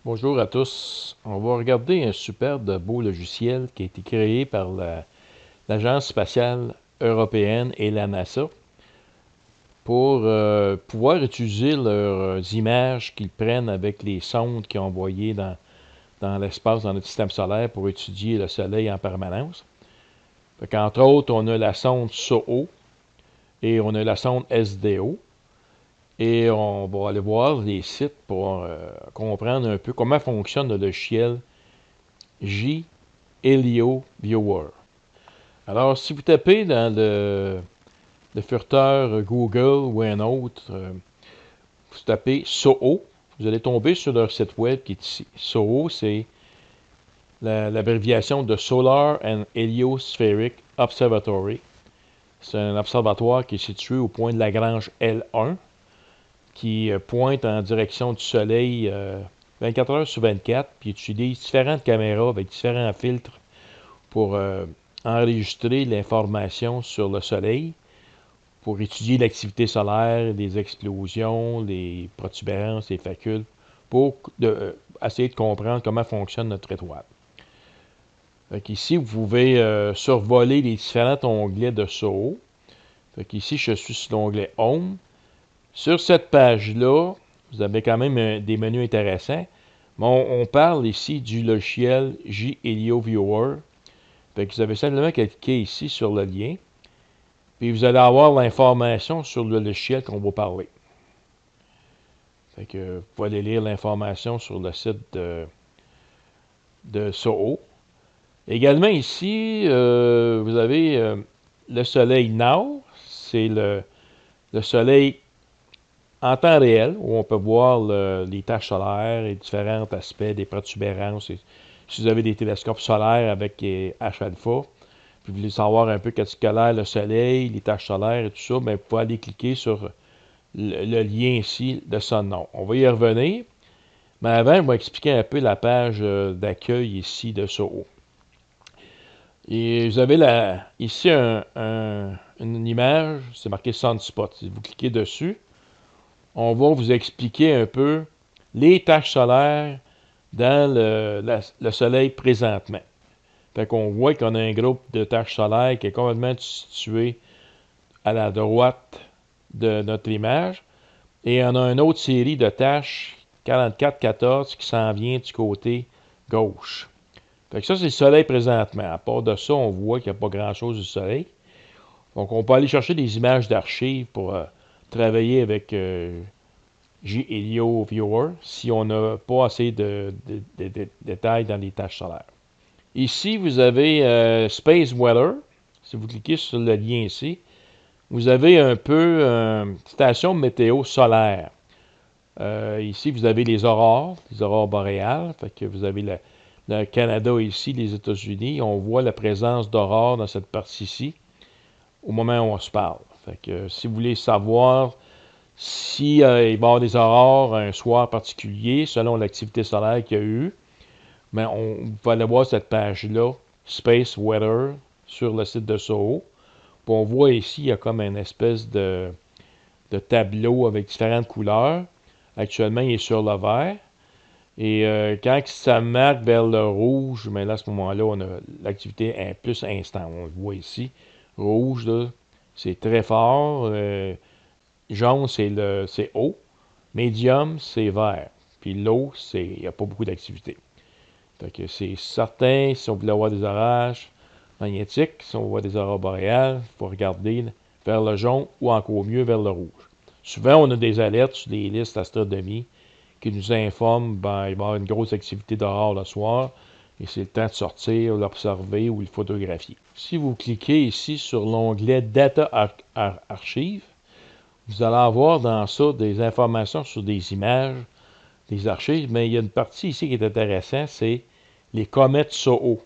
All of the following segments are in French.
Bonjour à tous. On va regarder un superbe beau logiciel qui a été créé par l'Agence spatiale européenne et la NASA pour pouvoir utiliser leurs images qu'ils prennent avec les sondes qu'ils ont envoyées dans l'espace, dans notre système solaire pour étudier le Soleil en permanence. Entre autres, on a la sonde SOHO et on a la sonde SDO. Et on va aller voir les sites pour comprendre un peu comment fonctionne le logiciel J-Helio Viewer. Alors, si vous tapez dans le furteur Google ou un autre, vous tapez SOHO, vous allez tomber sur leur site web qui est ici. SOHO, c'est l'abréviation de Solar and Heliospheric Observatory. C'est un observatoire qui est situé au point de Lagrange L1, qui pointe en direction du Soleil 24 heures sur 24, puis utilise différentes caméras avec différents filtres pour enregistrer l'information sur le Soleil, pour étudier l'activité solaire, les explosions, les protubérances, les facules, pour essayer de comprendre comment fonctionne notre étoile. Ici, vous pouvez survoler les différents onglets de SOHO. Ici, je suis sur l'onglet Home. Sur cette page-là, vous avez quand même des menus intéressants. On parle ici du logiciel J-Helio Viewer. Vous avez simplement qu'à cliquer ici sur le lien. Puis vous allez avoir l'information sur le logiciel qu'on va parler. Vous pouvez aller lire l'information sur le site de SOHO. Également ici, vous avez le Soleil Now. C'est le Soleil en temps réel, où on peut voir les taches solaires et différents aspects des protubérances. Si vous avez des télescopes solaires avec H-alpha, puis vous voulez savoir un peu qu'est-ce que l'air, le soleil, les taches solaires et tout ça, bien, vous pouvez aller cliquer sur le lien ici de son nom. On va y revenir, mais avant, je vais expliquer un peu la page d'accueil ici de SOHO. Et vous avez ici une image, c'est marqué Sunspot. Si vous cliquez dessus, on va vous expliquer un peu les taches solaires dans le Soleil présentement. Fait qu'on voit qu'on a un groupe de taches solaires qui est complètement situé à la droite de notre image. Et on a une autre série de taches 44-14 qui s'en vient du côté gauche. Fait que ça, c'est le Soleil présentement. À part de ça, on voit qu'il n'y a pas grand-chose du Soleil. Donc, on peut aller chercher des images d'archives pour travailler avec J-Helio Viewer si on n'a pas assez de détails dans les taches solaires. Ici, vous avez Space Weather. Si vous cliquez sur le lien ici, vous avez un peu une station météo solaire. Ici, vous avez les aurores boréales. Fait que vous avez le Canada ici, les États-Unis. On voit la présence d'aurores dans cette partie-ci au moment où on se parle. Fait que si vous voulez savoir si il va y avoir des aurores un soir particulier, selon l'activité solaire qu'il y a eu, mais on va aller voir cette page-là, Space Weather, sur le site de SOHO. Puis on voit ici, il y a comme une espèce de tableau avec différentes couleurs. Actuellement, il est sur le vert. Et quand ça marque vers le rouge, mais là, à ce moment-là, on a l'activité plus instant. On le voit ici. Rouge, là, c'est très fort. Jaune, c'est haut. Médium, c'est vert. Puis l'eau, il n'y a pas beaucoup d'activité. Fait que c'est certain, si on voulait avoir des orages magnétiques, si on voit des aurores boréales, il faut regarder vers le jaune ou encore mieux vers le rouge. Souvent, on a des alertes sur des listes astronomie qui nous informent il va y avoir une grosse activité d'aurore le soir et c'est le temps de sortir, l'observer ou le photographier. Si vous cliquez ici sur l'onglet Data Archive, vous allez avoir dans ça des informations sur des images, des archives, mais il y a une partie ici qui est intéressante, c'est les comètes SOHO.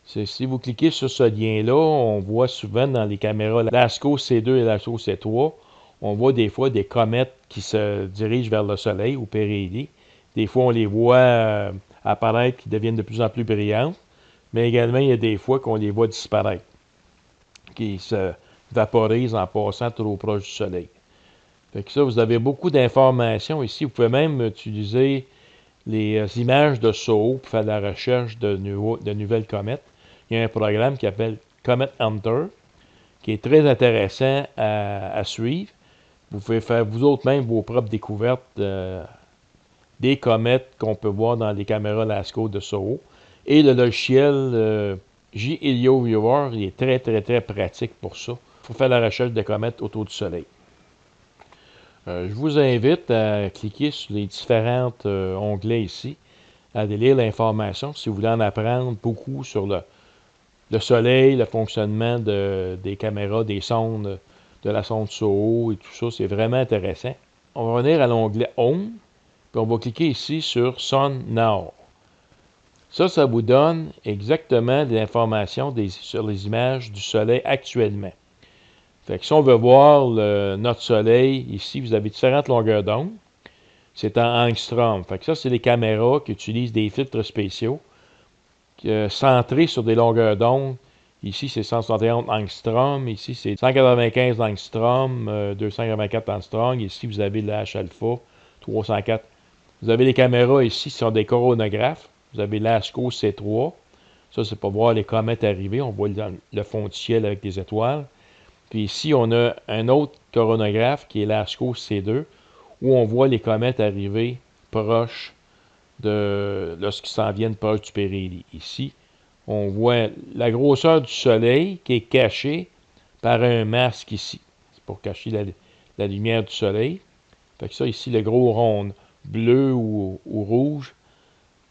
Si vous cliquez sur ce lien-là, on voit souvent dans les caméras LASCO C2 et LASCO C3, on voit des fois des comètes qui se dirigent vers le Soleil ou périhélie. Des fois, on les voit apparaître qui deviennent de plus en plus brillantes, mais également, il y a des fois qu'on les voit disparaître, qui se vaporisent en passant trop proche du Soleil. Fait que ça, vous avez beaucoup d'informations ici. Vous pouvez même utiliser images de SOHO pour faire de la recherche de nouvelles comètes. Il y a un programme qui s'appelle Comet Hunter, qui est très intéressant à suivre. Vous pouvez faire vous autres même vos propres découvertes des comètes qu'on peut voir dans les caméras LASCO de SOHO. Et le logiciel J-Helio Viewer, il est très, très, très pratique pour ça. Il faut faire la recherche de comètes autour du Soleil. Je vous invite à cliquer sur les différents onglets ici, à aller lire l'information si vous voulez en apprendre beaucoup sur le Soleil, le fonctionnement des caméras, des sondes, de la sonde SOHO et tout ça. C'est vraiment intéressant. On va revenir à l'onglet Home, puis on va cliquer ici sur Sun Now. Ça vous donne exactement des informations sur les images du Soleil actuellement. Fait que si on veut voir notre Soleil, ici, vous avez différentes longueurs d'onde. C'est en angstrom. Fait que ça, c'est les caméras qui utilisent des filtres spéciaux centrés sur des longueurs d'onde. Ici, c'est 171 angstrom. Ici, c'est 195 angstrom, 284 angstrom. Ici, vous avez le H-alpha, 304. Vous avez les caméras ici, qui sont des coronographes. Vous avez l'ASCO C3. Ça, c'est pour voir les comètes arriver. On voit le fond du ciel avec des étoiles. Puis ici, on a un autre coronographe qui est l'ASCO C2, où on voit les comètes arriver proches lorsqu'ils s'en viennent proches du périhélie. Ici, on voit la grosseur du Soleil qui est cachée par un masque ici. C'est pour cacher la lumière du Soleil. Fait que ça, ici, le gros rond bleu ou rouge,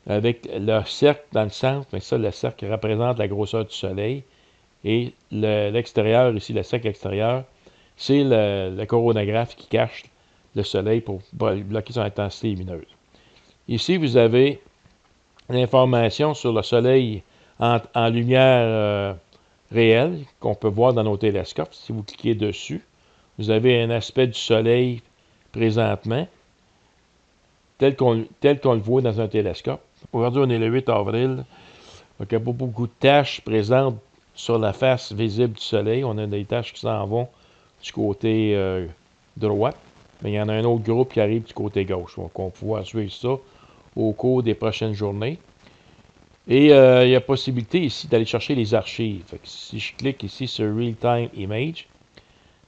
avec le cercle dans le centre. Fait que ça, le cercle représente la grosseur du Soleil. Et l'extérieur, ici, le cercle extérieur, c'est le coronographe qui cache le Soleil pour bloquer son intensité lumineuse. Ici, vous avez l'information sur le Soleil en lumière réelle qu'on peut voir dans nos télescopes. Si vous cliquez dessus, vous avez un aspect du Soleil présentement, tel qu'on le voit dans un télescope. Aujourd'hui, on est le 8 avril. Donc, il n'y a pas beaucoup de taches présentes sur la face visible du Soleil. On a des taches qui s'en vont du côté droit. Mais il y en a un autre groupe qui arrive du côté gauche. Donc, on va pouvoir suivre ça au cours des prochaines journées. Et il y a possibilité ici d'aller chercher les archives. Fait que si je clique ici sur Real Time Image,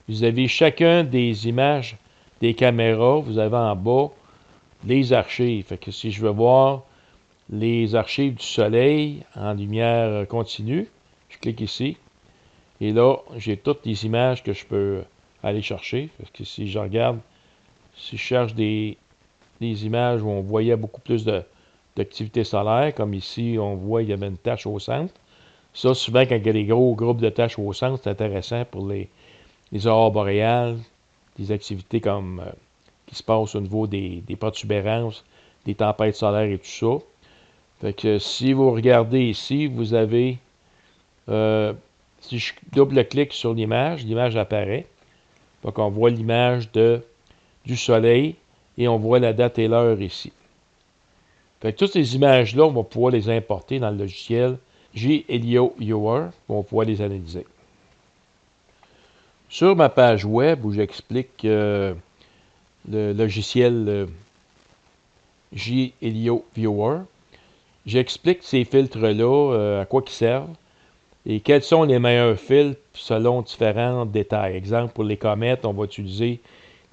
vous avez chacun des images des caméras. Vous avez en bas les archives. Fait que si je veux voir les archives du Soleil en lumière continue, je clique ici. Et là, j'ai toutes les images que je peux aller chercher. Parce que si je regarde, si je cherche des images où on voyait beaucoup plus d'activité solaire, comme ici, on voit qu'il y avait une tache au centre. Ça, souvent, quand il y a des gros groupes de taches au centre, c'est intéressant pour les aurores boréales, des activités comme qui se passent au niveau des protubérances, des tempêtes solaires et tout ça. Fait que si vous regardez ici, vous avez, si je double-clique sur l'image apparaît. Donc on voit l'image du Soleil et on voit la date et l'heure ici. Fait que toutes ces images-là, on va pouvoir les importer dans le logiciel J-Helio Viewer. On va pouvoir les analyser. Sur ma page web où j'explique le logiciel J-Helio Viewer, j'explique ces filtres-là, à quoi ils servent et quels sont les meilleurs filtres selon différents détails. Exemple, pour les comètes, on va utiliser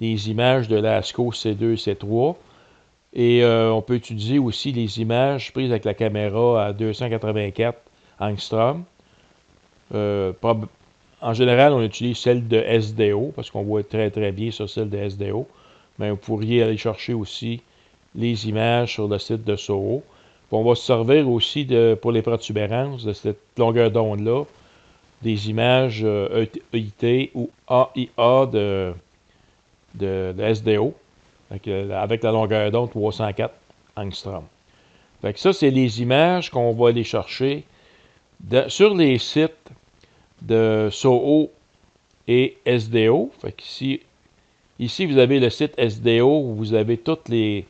les images de l'ASCO C2 et C3. Et on peut utiliser aussi les images prises avec la caméra à 284 angstrom. En général, on utilise celle de SDO parce qu'on voit très très bien sur celle de SDO. Mais vous pourriez aller chercher aussi les images sur le site de SOHO. Puis on va se servir aussi pour les protubérances de cette longueur d'onde-là, des images EIT ou AIA de SDO, avec la longueur d'onde 304 angstrom. Fait que ça, c'est les images qu'on va aller chercher sur les sites de SOHO et SDO. Fait que ici, vous avez le site SDO où vous avez toutes les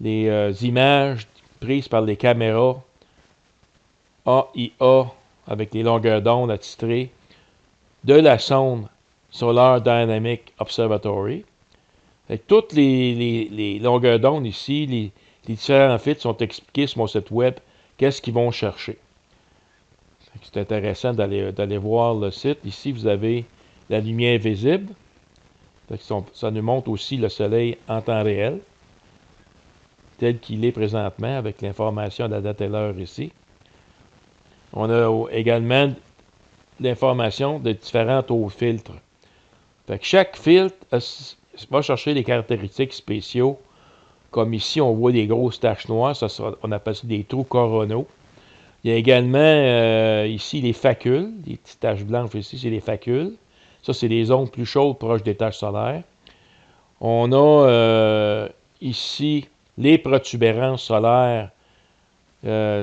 images prises par les caméras AIA avec les longueurs d'onde attitrées de la sonde Solar Dynamic Observatory. Fait que toutes les longueurs d'onde ici, les différents filtres sont expliqués sur mon site web, qu'est-ce qu'ils vont chercher. C'est intéressant d'aller voir le site. Ici, vous avez la lumière visible. Ça nous montre aussi le soleil en temps réel, tel qu'il est présentement, avec l'information de la date et l'heure ici. On a également l'information de différents taux filtres. Fait que chaque filtre va chercher des caractéristiques spéciaux. Comme ici, on voit des grosses taches noires. On appelle ça des trous coronaux. Il y a également ici les facules. Les petites taches blanches ici, c'est les facules. Ça, c'est des zones plus chaudes proches des taches solaires. On a ici les protubérances solaires.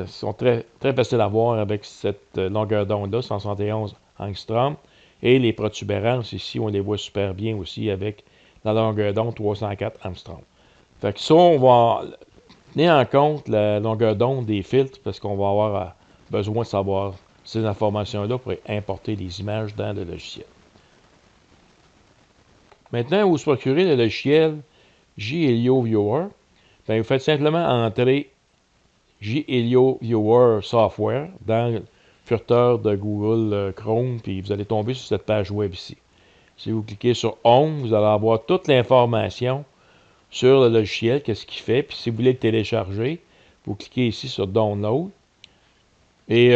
Sont très, très faciles à voir avec cette longueur d'onde-là, 171 angstrom. Et les protubérances, ici, on les voit super bien aussi avec la longueur d'onde 304 angstrom. Fait que ça, on va tenir en compte la longueur d'onde des filtres parce qu'on va avoir besoin de savoir ces informations-là pour importer les images dans le logiciel. Maintenant, vous procurez le logiciel JHelio Viewer. Bien, vous faites simplement entrer JHelio Viewer Software dans le furteur de Google Chrome, puis vous allez tomber sur cette page web ici. Si vous cliquez sur Home, vous allez avoir toute l'information sur le logiciel, qu'est-ce qu'il fait. Puis si vous voulez le télécharger, vous cliquez ici sur Download. Et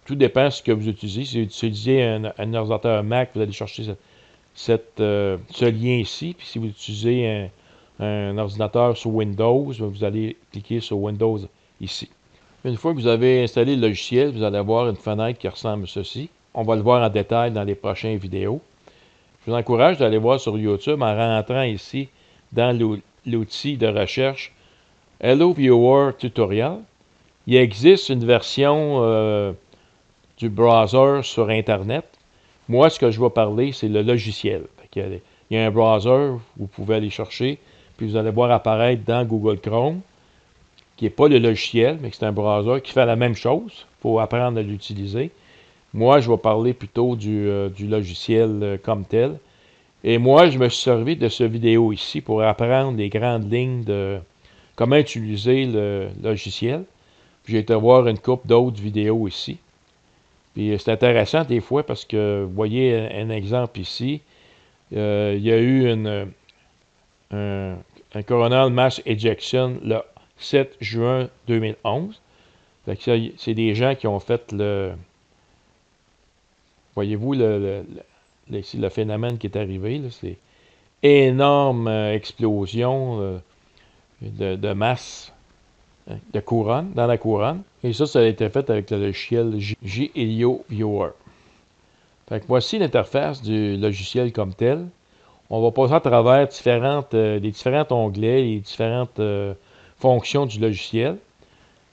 tout dépend de ce que vous utilisez. Si vous utilisez un ordinateur Mac, vous allez chercher ce lien ici. Puis si vous utilisez un ordinateur sur Windows, vous allez cliquer sur Windows ici. Une fois que vous avez installé le logiciel, vous allez avoir une fenêtre qui ressemble à ceci. On va le voir en détail dans les prochaines vidéos. Je vous encourage d'aller voir sur YouTube en rentrant ici dans l'outil de recherche Hello Viewer Tutorial. Il existe une version du browser sur Internet. Moi, ce que je vais parler, c'est le logiciel. Il y a un browser, vous pouvez aller chercher, puis vous allez voir apparaître dans Google Chrome, qui n'est pas le logiciel, mais c'est un browser qui fait la même chose. Il faut apprendre à l'utiliser. Moi, je vais parler plutôt du logiciel comme tel. Et moi, je me suis servi de cette vidéo ici pour apprendre les grandes lignes de comment utiliser le logiciel. J'ai été voir une couple d'autres vidéos ici. Puis c'est intéressant des fois parce que, vous voyez un exemple ici, il y a eu un coronal mass ejection le 7 juin 2011. C'est des gens qui ont fait voyez-vous ici, le phénomène qui est arrivé. C'est énorme explosion de masse de couronne, dans la couronne. Et ça a été fait avec le logiciel JHelio Viewer. Fait que voici l'interface du logiciel comme tel. On va passer à travers les différents onglets, les différentes fonctions du logiciel.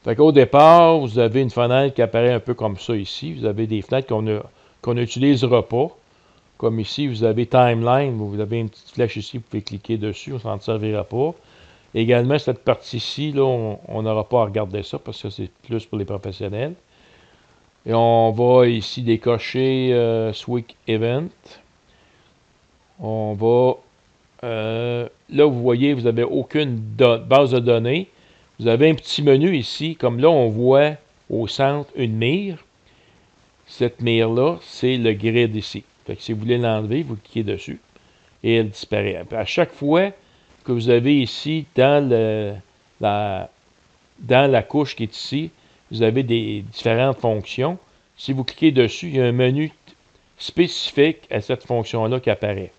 Fait qu'au départ, vous avez une fenêtre qui apparaît un peu comme ça ici. Vous avez des fenêtres qu'on n'utilisera pas. Comme ici, vous avez Timeline, vous avez une petite flèche ici, vous pouvez cliquer dessus, on s'en servira pas. Également, cette partie-ci, là, on n'aura pas à regarder ça parce que c'est plus pour les professionnels. Et on va ici décocher Switch Event. On va... là, vous voyez, vous n'avez aucune base de données. Vous avez un petit menu ici. Comme là, on voit au centre une mire. Cette mire-là, c'est le grid ici. Fait que si vous voulez l'enlever, vous cliquez dessus. Et elle disparaît. À chaque fois que vous avez ici, dans la couche qui est ici, vous avez des différentes fonctions. Si vous cliquez dessus, il y a un menu spécifique à cette fonction-là qui apparaît.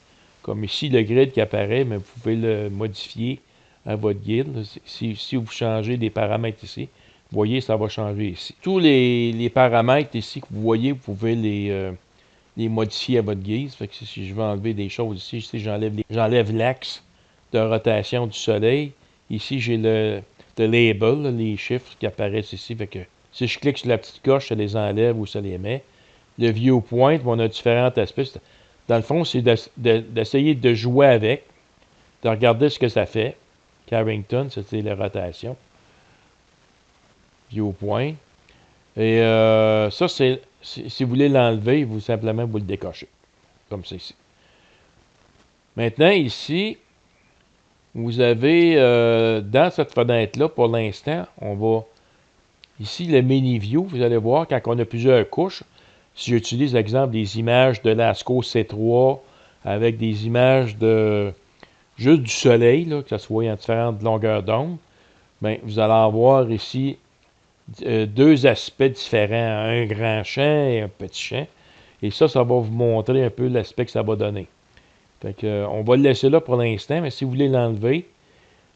Comme ici, le grid qui apparaît, mais vous pouvez le modifier à votre guide. Si vous changez des paramètres ici, vous voyez, ça va changer ici. Tous les paramètres ici que vous voyez, vous pouvez les modifier à votre guise. Fait que si je veux enlever des choses ici, j'enlève l'axe de rotation du soleil. Ici, j'ai le label, les chiffres qui apparaissent ici. Fait que si je clique sur la petite coche, ça les enlève ou ça les met. Le viewpoint, on a différents aspects. Dans le fond, c'est d'essayer de jouer avec, de regarder ce que ça fait. Carrington, c'était la rotation. Viewpoint. Et ça, si vous voulez l'enlever, simplement vous le décochez. Comme ça ici. Maintenant, ici, vous avez dans cette fenêtre-là, pour l'instant, on va ici le mini view. Vous allez voir quand on a plusieurs couches. Si j'utilise l'exemple des images de l'ASCO C3 avec des images de juste du soleil, là, que ce soit en différentes longueurs d'onde, bien, vous allez avoir ici deux aspects différents, un grand champ et un petit champ. Et ça va vous montrer un peu l'aspect que ça va donner. Fait que, on va le laisser là pour l'instant, mais si vous voulez l'enlever,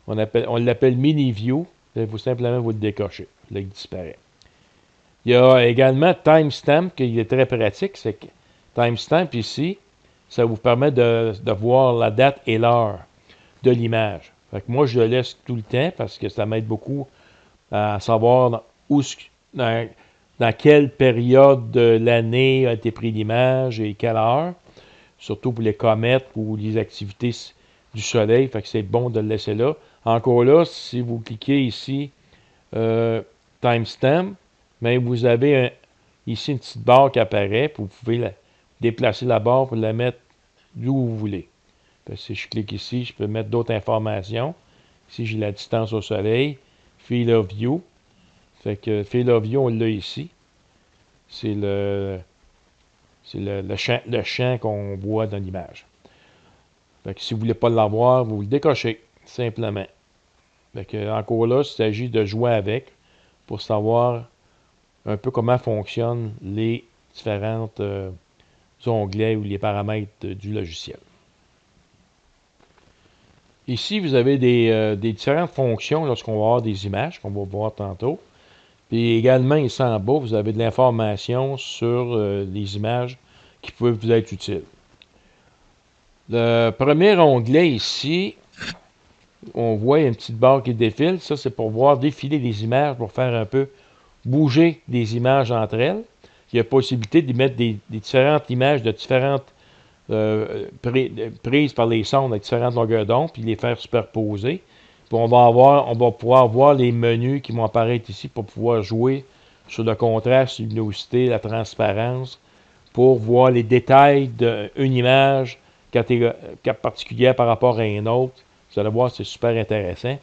on l'appelle mini view. Il faut simplement vous le décocher. Là, il disparaît. Il y a également timestamp qui est très pratique. C'est que timestamp ici, ça vous permet de voir la date et l'heure de l'image. Fait que moi, je le laisse tout le temps parce que ça m'aide beaucoup à savoir dans, dans quelle période de l'année a été prise l'image et quelle heure. Surtout pour les comètes ou les activités du soleil. Fait que c'est bon de le laisser là. Encore là, si vous cliquez ici, timestamp, mais vous avez ici une petite barre qui apparaît. Puis vous pouvez déplacer la barre pour la mettre d'où vous voulez. Fait que si je clique ici, je peux mettre d'autres informations. Ici, j'ai la distance au soleil. Field of view. Fait que Field of view, on l'a ici. C'est le champ qu'on voit dans l'image. Fait que si vous ne voulez pas l'avoir, vous le décochez, simplement. Fait que, encore là, il s'agit de jouer avec pour savoir un peu comment fonctionnent les différentes onglets ou les paramètres du logiciel. Ici, vous avez des différentes fonctions lorsqu'on va avoir des images, qu'on va voir tantôt. Puis également, ici en bas, vous avez de l'information sur les images qui peuvent vous être utiles. Le premier onglet ici, on voit une petite barre qui défile. Ça, c'est pour voir défiler les images, pour faire un peu bouger des images entre elles. Il y a possibilité d'y mettre des différentes images de différentes prises par les sondes à différentes longueurs d'onde, puis les faire superposer. Puis on va pouvoir voir les menus qui vont apparaître ici pour pouvoir jouer sur le contraste, la luminosité, la transparence, pour voir les détails d'une image particulière par rapport à une autre. Vous allez voir, c'est super intéressant.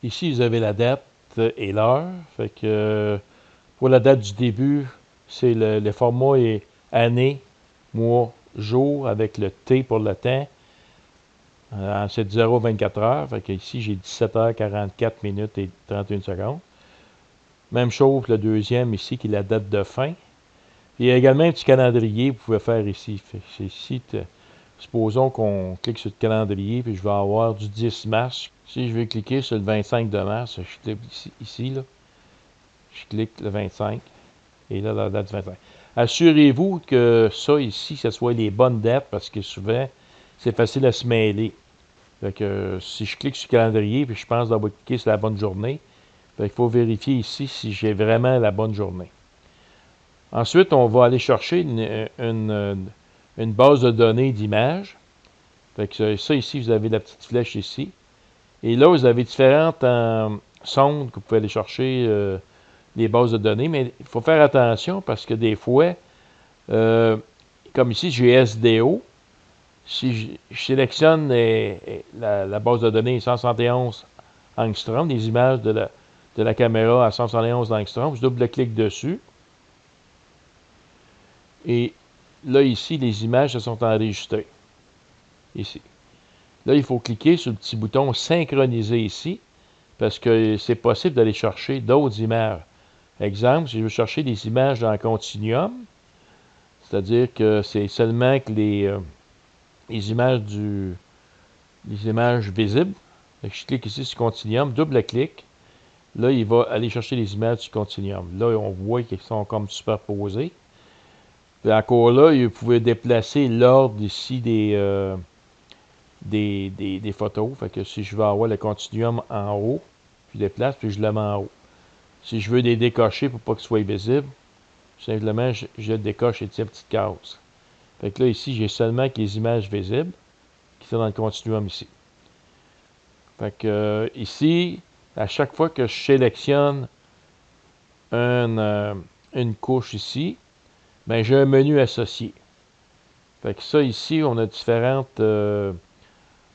Ici, vous avez la date et l'heure. Fait que pour la date du début, c'est le format est année, mois, jour avec le T pour le temps. C'est 0 24 heures. Fait que ici, j'ai 17h44 minutes et 31 secondes. Même chose le deuxième ici, qui est la date de fin. Il y a également un petit calendrier que vous pouvez faire ici. C'est ici, supposons qu'on clique sur le calendrier, puis je vais avoir du 10 mars. Si je vais cliquer sur le 25 de mars, je clique ici, là. Je clique le 25, et là, la date du 25. Assurez-vous que ça ici, ce soit les bonnes dates, parce que souvent, c'est facile à se mêler. Fait que si je clique sur le calendrier, puis je pense d'avoir cliqué sur la bonne journée, il faut vérifier ici si j'ai vraiment la bonne journée. Ensuite, on va aller chercher une base de données d'images. Fait que ça ici, vous avez la petite flèche ici. Et là, vous avez différentes sondes que vous pouvez aller chercher les bases de données. Mais il faut faire attention parce que des fois, comme ici, j'ai SDO. Si je sélectionne la base de données 171 angstrom, les images de la caméra à 171 angstrom, je double-clique dessus. Et là, ici, les images se sont enregistrées. Ici. Là, il faut cliquer sur le petit bouton synchroniser ici, parce que c'est possible d'aller chercher d'autres images. Exemple, si je veux chercher des images dans Continuum, c'est-à-dire que c'est seulement que les images visibles. Je clique ici sur Continuum, double-clic. Là, il va aller chercher les images du Continuum. Là, on voit qu'elles sont comme superposées. Puis encore là, vous pouvez déplacer l'ordre ici des photos. Fait que si je veux avoir le continuum en haut, je déplace, puis je le mets en haut. Si je veux les décocher pour pas qu'ils soient visibles, simplement, je décoche les petites cases. Fait que là, ici, j'ai seulement que les images visibles qui sont dans le continuum ici. Fait que ici, à chaque fois que je sélectionne une couche ici, ben, j'ai un menu associé. Fait que ça, ici, on a différentes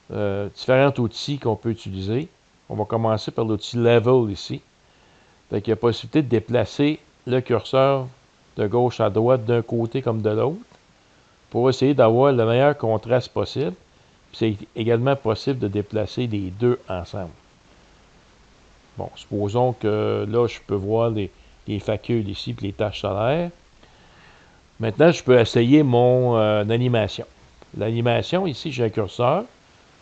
différents outils qu'on peut utiliser. On va commencer par l'outil Level ici. Donc, il y a possibilité de déplacer le curseur de gauche à droite d'un côté comme de l'autre pour essayer d'avoir le meilleur contraste possible. C'est également possible de déplacer les deux ensemble. Bon, supposons que là, je peux voir les facules ici et les taches solaires. Maintenant, je peux essayer mon animation. L'animation, ici, j'ai un curseur.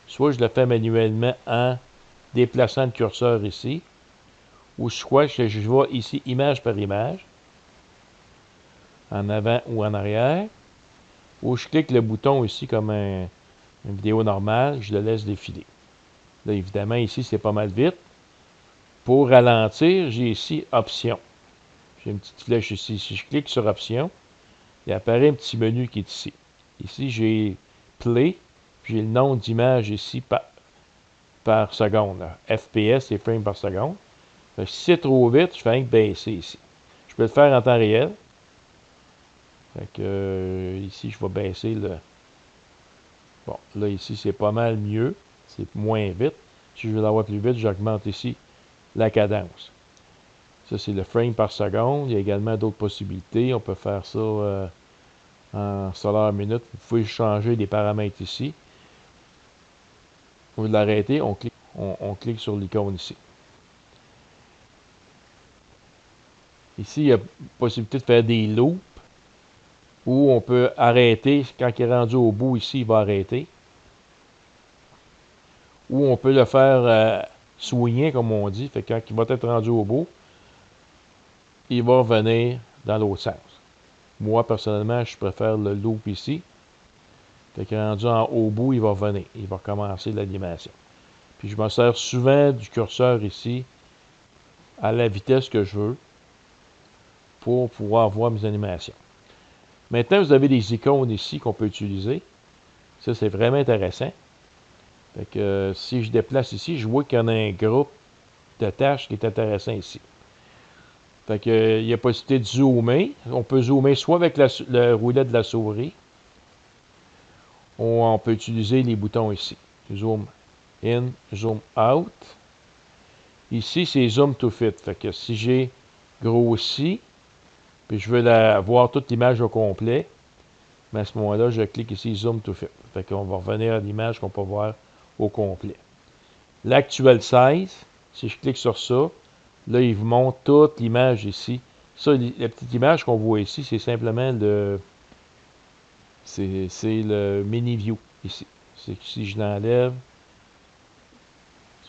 Soit je le fais manuellement en déplaçant le curseur ici, ou soit que je vais ici image par image, en avant ou en arrière, ou je clique le bouton ici comme une vidéo normale, je le laisse défiler. Là, évidemment, ici, c'est pas mal vite. Pour ralentir, j'ai ici Options. J'ai une petite flèche ici. Si je clique sur Options, il apparaît un petit menu qui est ici. Ici, j'ai Play, j'ai le nom d'image ici par seconde. Là. FPS, c'est frames par seconde. Si c'est trop vite, je fais rien que baisser ici. Je peux le faire en temps réel. Fait que, ici, je vais baisser le... Bon, là, ici, c'est pas mal mieux. C'est moins vite. Si je veux l'avoir plus vite, j'augmente ici la cadence. Ça, c'est le frame par seconde. Il y a également d'autres possibilités. On peut faire ça en solar minute. Vous pouvez changer des paramètres ici. Au lieu de l'arrêter, on clique sur l'icône ici. Ici, il y a possibilité de faire des loops où on peut arrêter. Quand il est rendu au bout ici, il va arrêter. Ou on peut le faire swinguer, comme on dit. Fait que quand il va être rendu au bout, il va revenir dans l'autre sens. Moi, personnellement, je préfère le loop ici. Fait que rendu au bout, il va revenir. Il va recommencer l'animation. Puis je me sers souvent du curseur ici à la vitesse que je veux pour pouvoir voir mes animations. Maintenant, vous avez des icônes ici qu'on peut utiliser. Ça, c'est vraiment intéressant. Fait que si je déplace ici, je vois qu'il y en a un groupe de tâches qui est intéressant ici. Fait que il y a possibilité de zoomer. On peut zoomer soit avec le roulet de la souris, ou on peut utiliser les boutons ici. Zoom in, zoom out. Ici, c'est zoom to fit. Fait que si j'ai grossi, puis je veux voir toute l'image au complet, mais à ce moment-là, je clique ici Zoom to Fit. Fait qu'on va revenir à l'image qu'on peut voir au complet. L'actual size, si je clique sur ça, là, il vous montre toute l'image ici. Ça, la petite image qu'on voit ici, c'est simplement c'est le mini view ici. C'est que si je l'enlève,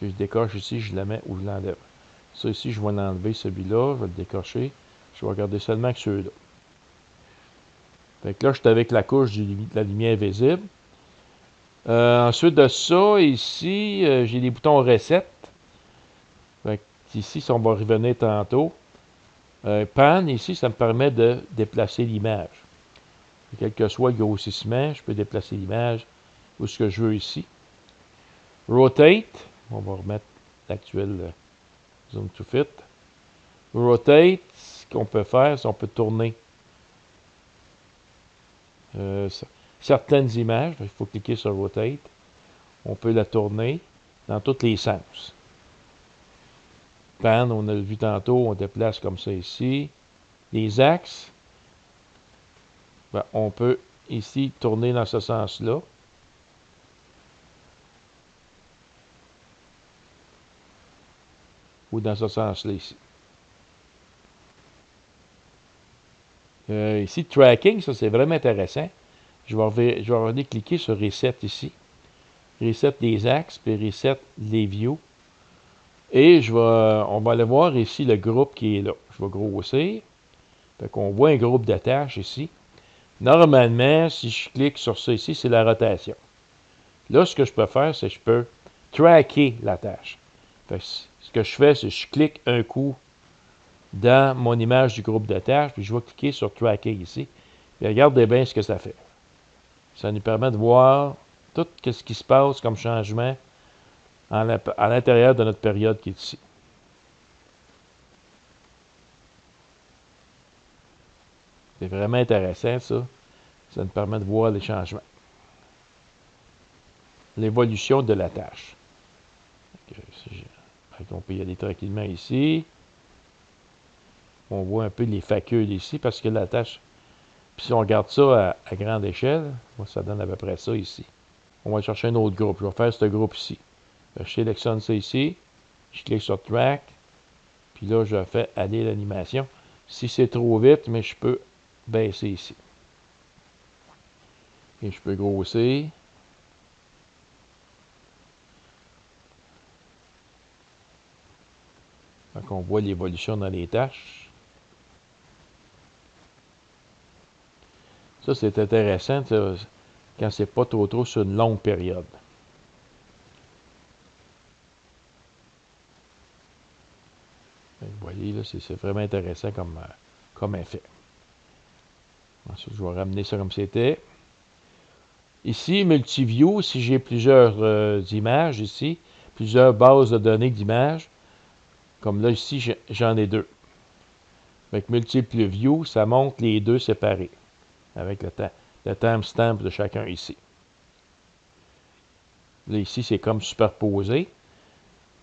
si je décoche ici, je le mets ou je l'enlève. Ça ici, je vais l'enlever, celui-là, je vais le décocher. Je vais regarder seulement que ceux-là. Fait que là, je suis avec la couche de la lumière visible. Ensuite de ça, ici, j'ai des boutons Reset. Fait que ici, on va revenir tantôt. Pan, ici, ça me permet de déplacer l'image. Quel que soit le grossissement, je peux déplacer l'image où ce que je veux ici. Rotate, on va remettre l'actuel Zoom to Fit. Rotate, ce qu'on peut faire, c'est qu'on peut tourner certaines images. Il faut cliquer sur Rotate. On peut la tourner dans tous les sens. Pan, on a vu tantôt, on déplace comme ça ici. Les axes, ben, on peut ici tourner dans ce sens-là. Ou dans ce sens-là ici. Ici, tracking, ça c'est vraiment intéressant. Je vais revenir cliquer sur Reset ici. Reset les axes, puis Reset les views. Et on va aller voir ici le groupe qui est là. Je vais grossir. Fait qu'on voit un groupe de tâches ici. Normalement, si je clique sur ça ici, c'est la rotation. Là, ce que je peux faire, c'est que je peux tracker la tâche. Fait que ce que je fais, c'est que je clique un coup dans mon image du groupe de tâches, puis je vais cliquer sur Tracker ici. Puis regardez bien ce que ça fait. Ça nous permet de voir tout ce qui se passe comme changement à l'intérieur de notre période qui est ici. C'est vraiment intéressant, ça. Ça nous permet de voir les changements. l'évolution de la tâche. On peut y aller tranquillement ici. On voit un peu les facules ici parce que la tâche. Puis si on regarde ça à grande échelle, ça donne à peu près ça ici. On va chercher un autre groupe. Je vais faire ce groupe ici. Je sélectionne ça ici. Je clique sur Track. Puis là, je fais aller l'animation. Si c'est trop vite, mais je peux baisser ici. Et je peux grossir. Donc, on voit l'évolution dans les tâches. Ça, c'est intéressant quand c'est pas trop sur une longue période. Vous voyez, là, c'est vraiment intéressant comme effet. Ensuite, je vais ramener ça comme c'était. Ici, Multiview, si j'ai plusieurs images ici, plusieurs bases de données d'images, comme là, ici, j'en ai deux. Avec Multiple View, ça montre les deux séparés, avec le timestamp de chacun ici. Là, ici, c'est comme superposé.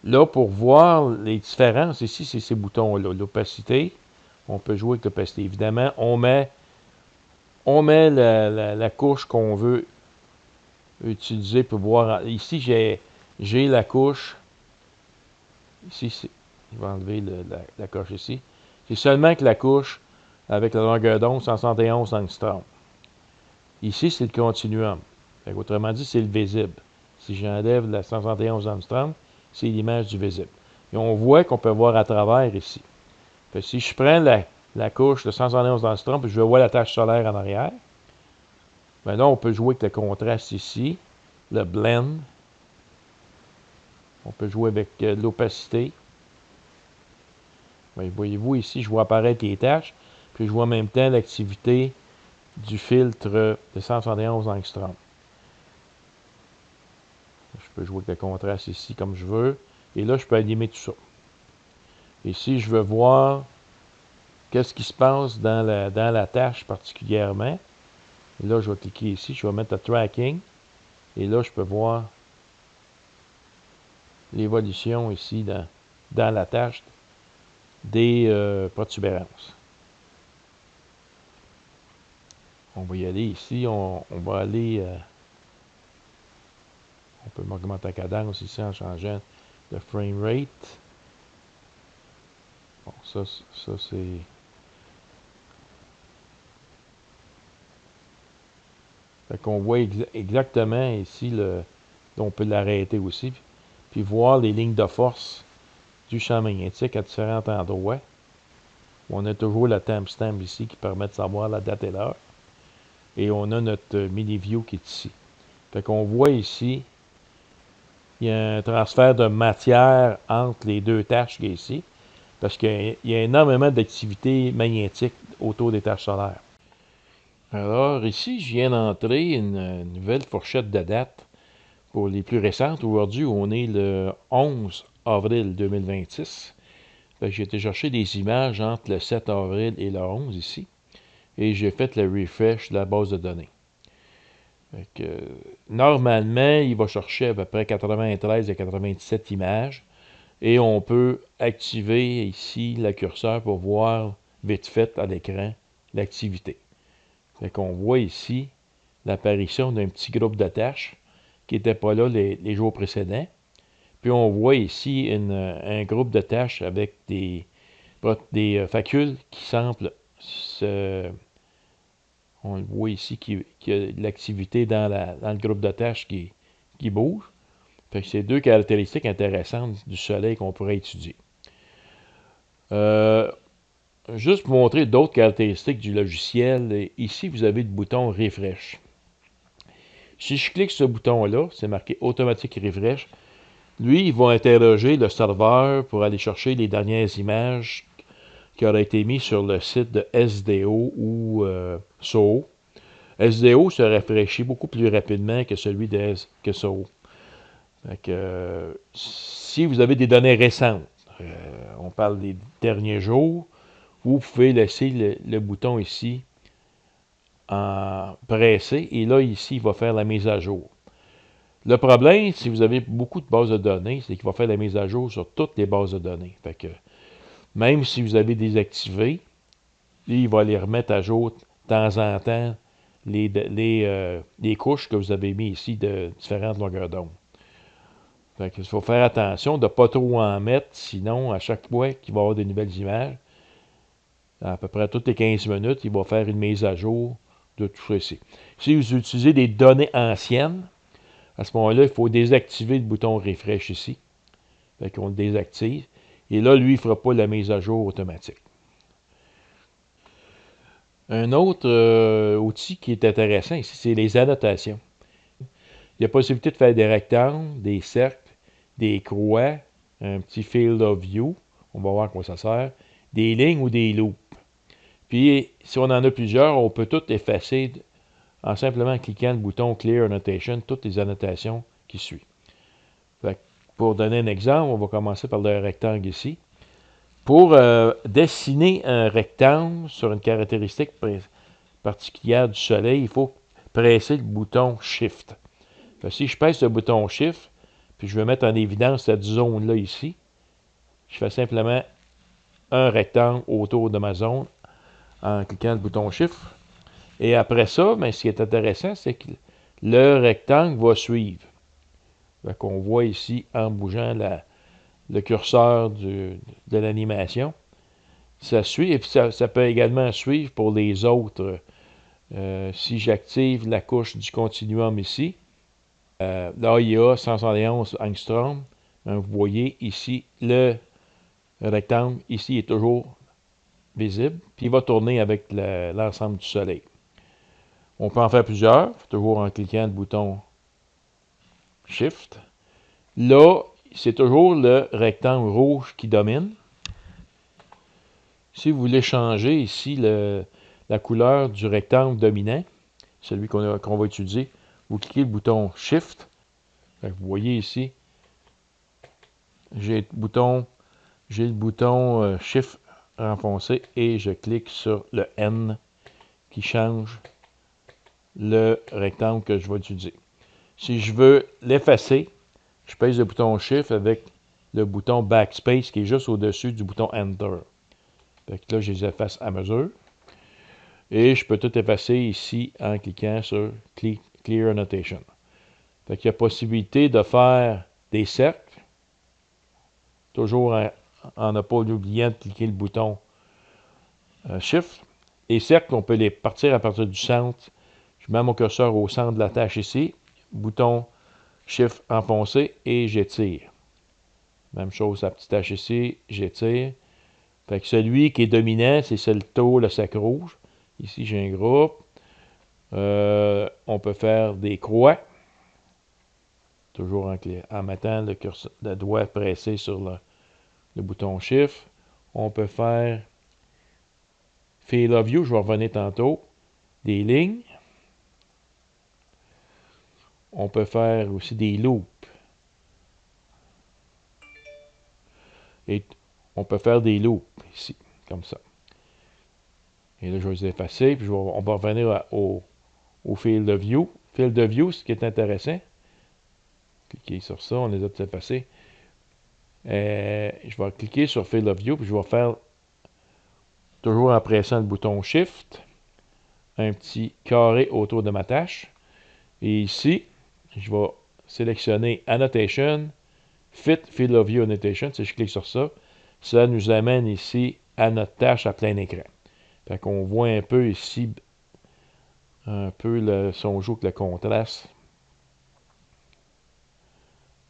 Là, pour voir les différences, ici, c'est ces boutons-là. L'opacité, on peut jouer avec l'opacité. Évidemment, on met la couche qu'on veut utiliser pour voir. Ici, j'ai la couche. Ici, je vais enlever la couche ici. C'est seulement que la couche avec la longueur d'onde 171 angstroms. Ici, c'est le continuum. Autrement dit, c'est le visible. Si j'enlève la 171 angstroms, c'est l'image du visible. Et on voit qu'on peut voir à travers ici. Si je prends la couche de 171 angstroms, puis je vois la tache solaire en arrière, maintenant on peut jouer avec le contraste ici, le blend. On peut jouer avec l'opacité. Voyez-vous ici, je vois apparaître les tâches, puis je vois en même temps l'activité du filtre de 171 angstroms. Je peux jouer avec le contraste ici comme je veux. Et là, je peux animer tout ça. Et si je veux voir qu'est-ce qui se passe dans la tâche particulièrement, là, je vais cliquer ici, je vais mettre le tracking. Et là, je peux voir l'évolution ici dans la tâche des protubérances. On va y aller ici, on va aller... on peut augmenter la cadence ici en changeant le frame rate. Bon, ça c'est... Fait qu'on voit exactement ici, on peut l'arrêter aussi, puis voir les lignes de force du champ magnétique à différents endroits. On a toujours la timestamp ici qui permet de savoir la date et l'heure. Et on a notre mini-view qui est ici. Fait qu'on voit ici, il y a un transfert de matière entre les deux tâches qui est ici, parce qu'il y a énormément d'activité magnétique autour des tâches solaires. Alors ici, je viens d'entrer une nouvelle fourchette de date pour les plus récentes. Aujourd'hui, on est le 11 avril 2026. J'ai été chercher des images entre le 7 avril et le 11 ici. Et j'ai fait le refresh de la base de données. Normalement, il va chercher à peu près 93 à 97 images. Et on peut activer ici le curseur pour voir vite fait à l'écran l'activité. On voit ici l'apparition d'un petit groupe de tâches qui n'était pas là les jours précédents. Puis on voit ici un groupe de tâches avec des facules qui semblent on le voit ici qu'il y a de l'activité dans le groupe de tâches qui bouge. C'est deux caractéristiques intéressantes du Soleil qu'on pourrait étudier. Juste pour montrer d'autres caractéristiques du logiciel, ici vous avez le bouton Refresh. Si je clique sur ce bouton-là, c'est marqué Automatique Refresh. Lui, il va interroger le serveur pour aller chercher les dernières images qui auraient été mises sur le site de SDO ou SOHO. SDO se rafraîchit beaucoup plus rapidement que celui que SOHO. Si vous avez des données récentes, on parle des derniers jours, vous pouvez laisser le bouton ici pressé et là, ici, il va faire la mise à jour. Le problème, si vous avez beaucoup de bases de données, c'est qu'il va faire la mise à jour sur toutes les bases de données. Fait que même si vous avez désactivé, lui, il va les remettre à jour de temps en temps, les couches que vous avez mis ici de différentes longueurs d'onde. Fait que il faut faire attention de ne pas trop en mettre, sinon, à chaque fois qu'il va y avoir de nouvelles images, à peu près toutes les 15 minutes, il va faire une mise à jour de tout ça ici. Si vous utilisez des données anciennes, à ce moment-là, il faut désactiver le bouton Refresh ici. Fait qu'on le désactive. Et là, lui, il ne fera pas la mise à jour automatique. Un autre outil qui est intéressant ici, c'est les annotations. Il y a possibilité de faire des rectangles, des cercles, des croix, un petit field of view. On va voir à quoi ça sert. Des lignes ou des loops. Puis, si on en a plusieurs, on peut tout effacer en simplement cliquant le bouton Clear Annotation, toutes les annotations qui suivent. Fait que pour donner un exemple, on va commencer par le rectangle ici. Pour dessiner un rectangle sur une caractéristique particulière du soleil, il faut presser le bouton Shift. Fait que si je pèse le bouton Shift, puis je veux mettre en évidence cette zone-là ici, je fais simplement un rectangle autour de ma zone en cliquant le bouton Shift. Et après ça, ben, ce qui est intéressant, c'est que le rectangle va suivre. Fait qu'on voit ici, en bougeant le curseur de l'animation, ça suit. Et puis ça peut également suivre pour les autres. Si j'active la couche du continuum ici, là, il y a 171 angstrom. Vous voyez ici, le rectangle ici est toujours visible. Puis il va tourner avec l'ensemble du soleil. On peut en faire plusieurs, toujours en cliquant le bouton Shift. Là, c'est toujours le rectangle rouge qui domine. Si vous voulez changer ici la couleur du rectangle dominant, celui qu'on va utiliser, vous cliquez le bouton Shift. Vous voyez ici, j'ai le bouton Shift renfoncé et je clique sur le N qui change le rectangle que je vais utiliser. Si je veux l'effacer, je pèse le bouton Shift avec le bouton Backspace qui est juste au-dessus du bouton Enter. Fait que là, je les efface à mesure. Et je peux tout effacer ici en cliquant sur Clear Annotation. Fait qu'il y a possibilité de faire des cercles. Toujours en ne pas oubliant de cliquer le bouton Shift. Les cercles, on peut les partir à partir du centre. Je mets mon curseur au centre de la tâche ici. Bouton Shift enfoncé et j'étire. Même chose, la petite tâche ici, j'étire. Fait que celui qui est dominant, c'est le taux, le sac rouge. Ici, j'ai un groupe. On peut faire des croix. Toujours en mettant le doigt pressé sur le bouton Shift. On peut faire Field of View, je vais revenir tantôt. Des lignes. On peut faire aussi des loops. Et on peut faire des loops ici, comme ça. Et là, je vais les effacer, puis on va revenir au Field of View. Field of View, ce qui est intéressant. Cliquez sur ça, on les a effacés. Je vais cliquer sur Field of View, puis je vais faire, toujours en pressant le bouton Shift, un petit carré autour de ma tâche. Et ici, je vais sélectionner Annotation, Fit Field of View Annotation. Si je clique sur ça, ça nous amène ici à notre tâche à plein écran. Fait qu'on voit un peu ici, un peu si on joue avec le contraste,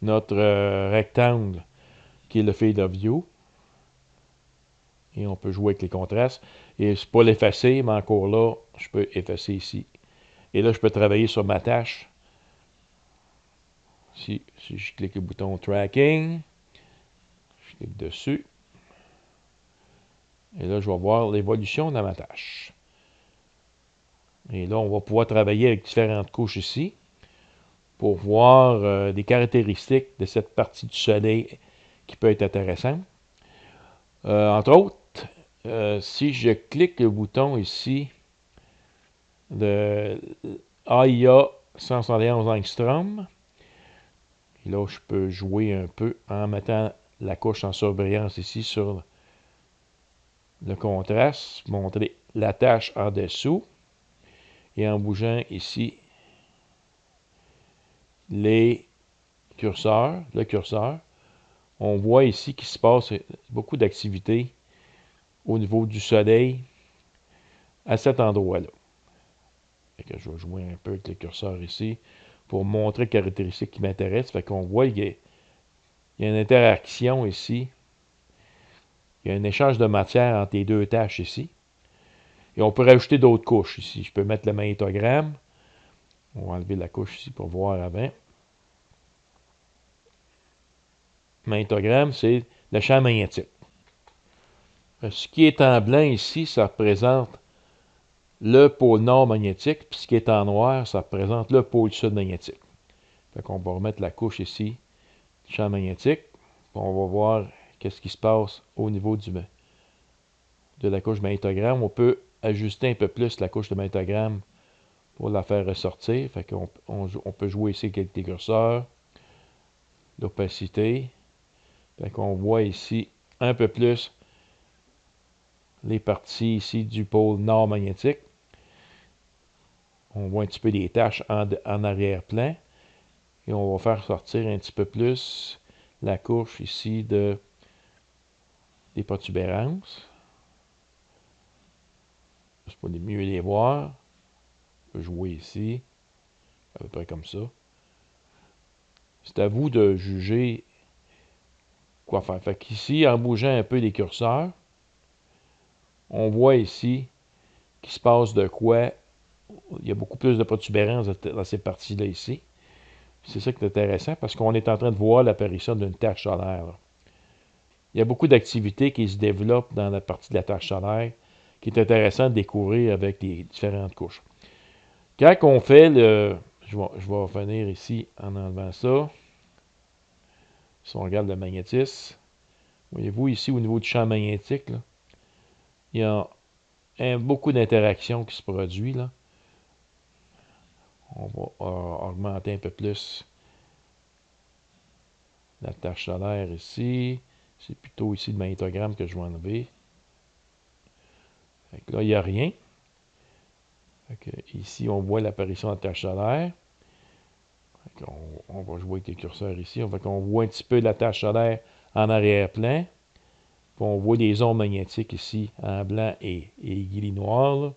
notre rectangle qui est le Field of View. Et on peut jouer avec les contrastes. Et c'est pas l'effacer, mais encore là, je peux effacer ici. Et là, je peux travailler sur ma tâche. Si je clique le bouton Tracking, je clique dessus. Et là, je vais voir l'évolution de ma tâche. Et là, on va pouvoir travailler avec différentes couches ici pour voir des caractéristiques de cette partie du soleil qui peut être intéressante. Entre autres, si je clique le bouton ici de AIA 171 angstrom, Puis là, je peux jouer un peu en mettant la couche en surbrillance ici sur le contraste, montrer la tâche en dessous et en bougeant ici le curseur, on voit ici qu'il se passe beaucoup d'activités au niveau du soleil à cet endroit-là. Je vais jouer un peu avec le curseur ici pour montrer les caractéristiques qui m'intéressent. Fait qu'on voit qu'il y a une interaction ici. Il y a un échange de matière entre les deux tâches ici. Et on peut rajouter d'autres couches ici. Je peux mettre le magnétogramme. On va enlever la couche ici pour voir avant. Le magnétogramme, c'est le champ magnétique. Ce qui est en blanc ici, ça représente le pôle nord magnétique, puis ce qui est en noir, ça représente le pôle sud magnétique. Fait qu'on va remettre la couche ici, champ magnétique. On va voir qu'est-ce qui se passe au niveau de la couche magnétogramme. On peut ajuster un peu plus la couche de magnétogramme pour la faire ressortir. Fait qu'on on peut jouer ici avec les curseurs, l'opacité. Fait qu'on voit ici un peu plus les parties ici du pôle nord magnétique. On voit un petit peu des taches en arrière-plan. Et on va faire sortir un petit peu plus la couche ici des protubérances. C'est pour mieux les voir. On peut jouer ici, à peu près comme ça. C'est à vous de juger quoi faire. Fait qu'ici, en bougeant un peu les curseurs, on voit ici qu'il se passe de quoi. Il y a beaucoup plus de protubérances dans ces parties-là ici. C'est ça qui est intéressant parce qu'on est en train de voir l'apparition d'une tache solaire. Il y a beaucoup d'activités qui se développent dans la partie de la tache solaire qui est intéressant de découvrir avec les différentes couches. Quand on fait le... Je vais revenir ici en enlevant ça. Si on regarde le magnétisme, voyez-vous ici au niveau du champ magnétique, là, il y a beaucoup d'interactions qui se produisent. Là. On va augmenter un peu plus la tache solaire ici. C'est plutôt ici le magnétogramme que je vais enlever. Là, il n'y a rien. Ici, on voit l'apparition de la tache solaire. On va jouer avec les curseurs ici. On voit un petit peu la tache solaire en arrière-plan. On voit des ondes magnétiques ici en blanc et gris noir. Là.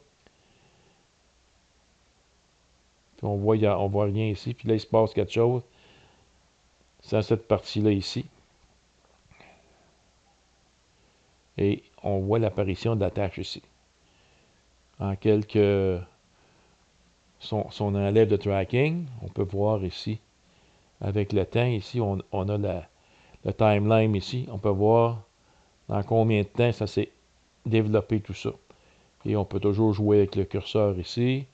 Puis on voit rien ici. Puis là, il se passe quelque chose. C'est dans cette partie-là ici. Et on voit l'apparition de la tache ici. En quelques... Si on enlève le tracking, on peut voir ici, avec le temps, ici, on a le timeline ici. On peut voir dans combien de temps ça s'est développé tout ça. Et on peut toujours jouer avec le curseur ici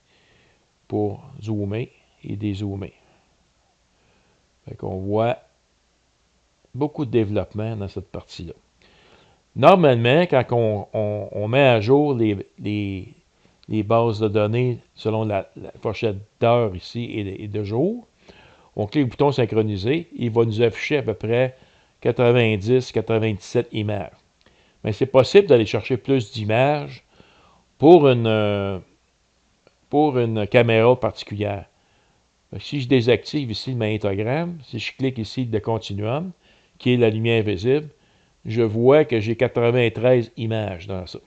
pour zoomer et dézoomer. Fait qu'on voit beaucoup de développement dans cette partie-là. Normalement, quand on met à jour les bases de données selon la fourchette d'heure ici et de jour, on clique le bouton synchroniser, il va nous afficher à peu près 90-97 images. Mais c'est possible d'aller chercher plus d'images pour une caméra particulière. Si je désactive ici le magnétogramme, si je clique ici le continuum, qui est la lumière visible, je vois que j'ai 93 images dans ça.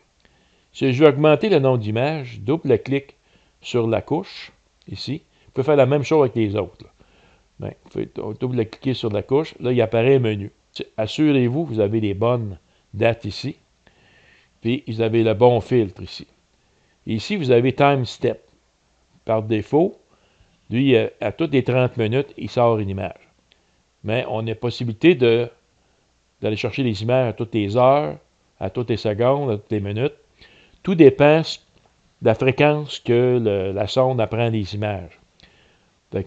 Si je veux augmenter le nombre d'images, double-clic sur la couche, ici. Vous pouvez faire la même chose avec les autres. Bien, vous pouvez double-cliquer sur la couche. Là, il apparaît un menu. Assurez-vous que vous avez les bonnes dates ici. Puis, vous avez le bon filtre ici. Et ici, vous avez Time Step. Par défaut, lui, à toutes les 30 minutes, il sort une image. Mais on a possibilité d'aller chercher les images à toutes les heures, à toutes les secondes, à toutes les minutes. Tout dépend de la fréquence que la sonde apprend des images.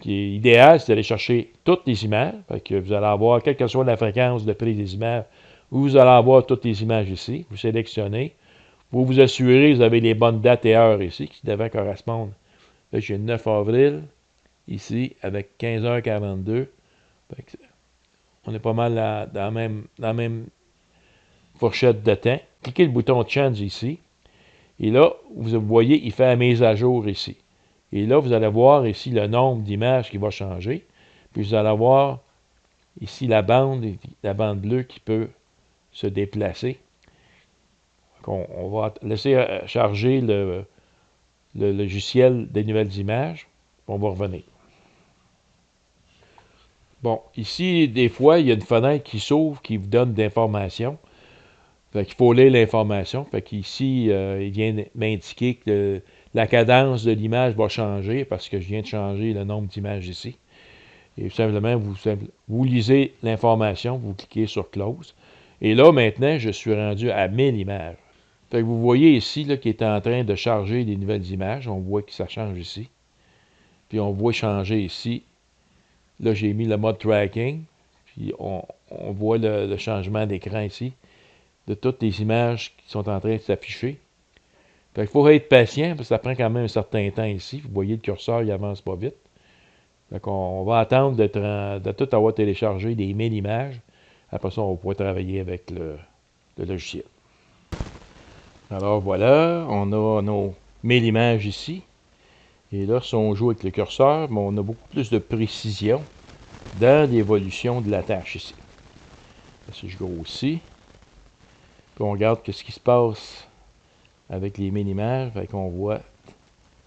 L'idéal, c'est d'aller chercher toutes les images. Fait que vous allez avoir, quelle que soit la fréquence de prise des images, vous allez avoir toutes les images ici. Vous sélectionnez. Vous vous assurez que vous avez les bonnes dates et heures ici, qui devaient correspondre. Là, j'ai le 9 avril, ici, avec 15h42. On est pas mal dans la même fourchette de temps. Cliquez le bouton Change ici. Et là, vous voyez, il fait la mise à jour ici. Et là, vous allez voir ici le nombre d'images qui va changer. Puis vous allez voir ici la bande bleue qui peut se déplacer. On va laisser charger le logiciel des nouvelles images. On va revenir. Bon, ici, des fois, il y a une fenêtre qui s'ouvre qui vous donne d'informations. Fait qu'il faut lire l'information. Fait qu'ici, il vient m'indiquer que la cadence de l'image va changer parce que je viens de changer le nombre d'images ici. Et simplement, vous lisez l'information, vous cliquez sur Close. Et là, maintenant, je suis rendu à 1000 images. Fait que vous voyez ici qu'il est en train de charger des nouvelles images. On voit que ça change ici. Puis on voit changer ici. Là, j'ai mis le mode tracking. Puis on voit le changement d'écran ici de toutes les images qui sont en train de s'afficher. Fait qu'il faut être patient parce que ça prend quand même un certain temps ici. Vous voyez le curseur, il avance pas vite. Fait qu'on va attendre de tout avoir téléchargé des 1000 images. Après ça, on va pouvoir travailler avec le logiciel. Alors voilà, on a nos 1000 images ici. Et là, si on joue avec le curseur, on a beaucoup plus de précision dans l'évolution de la tâche ici. Si je grossis, puis on regarde ce qui se passe avec les 1000 images, fait qu'on voit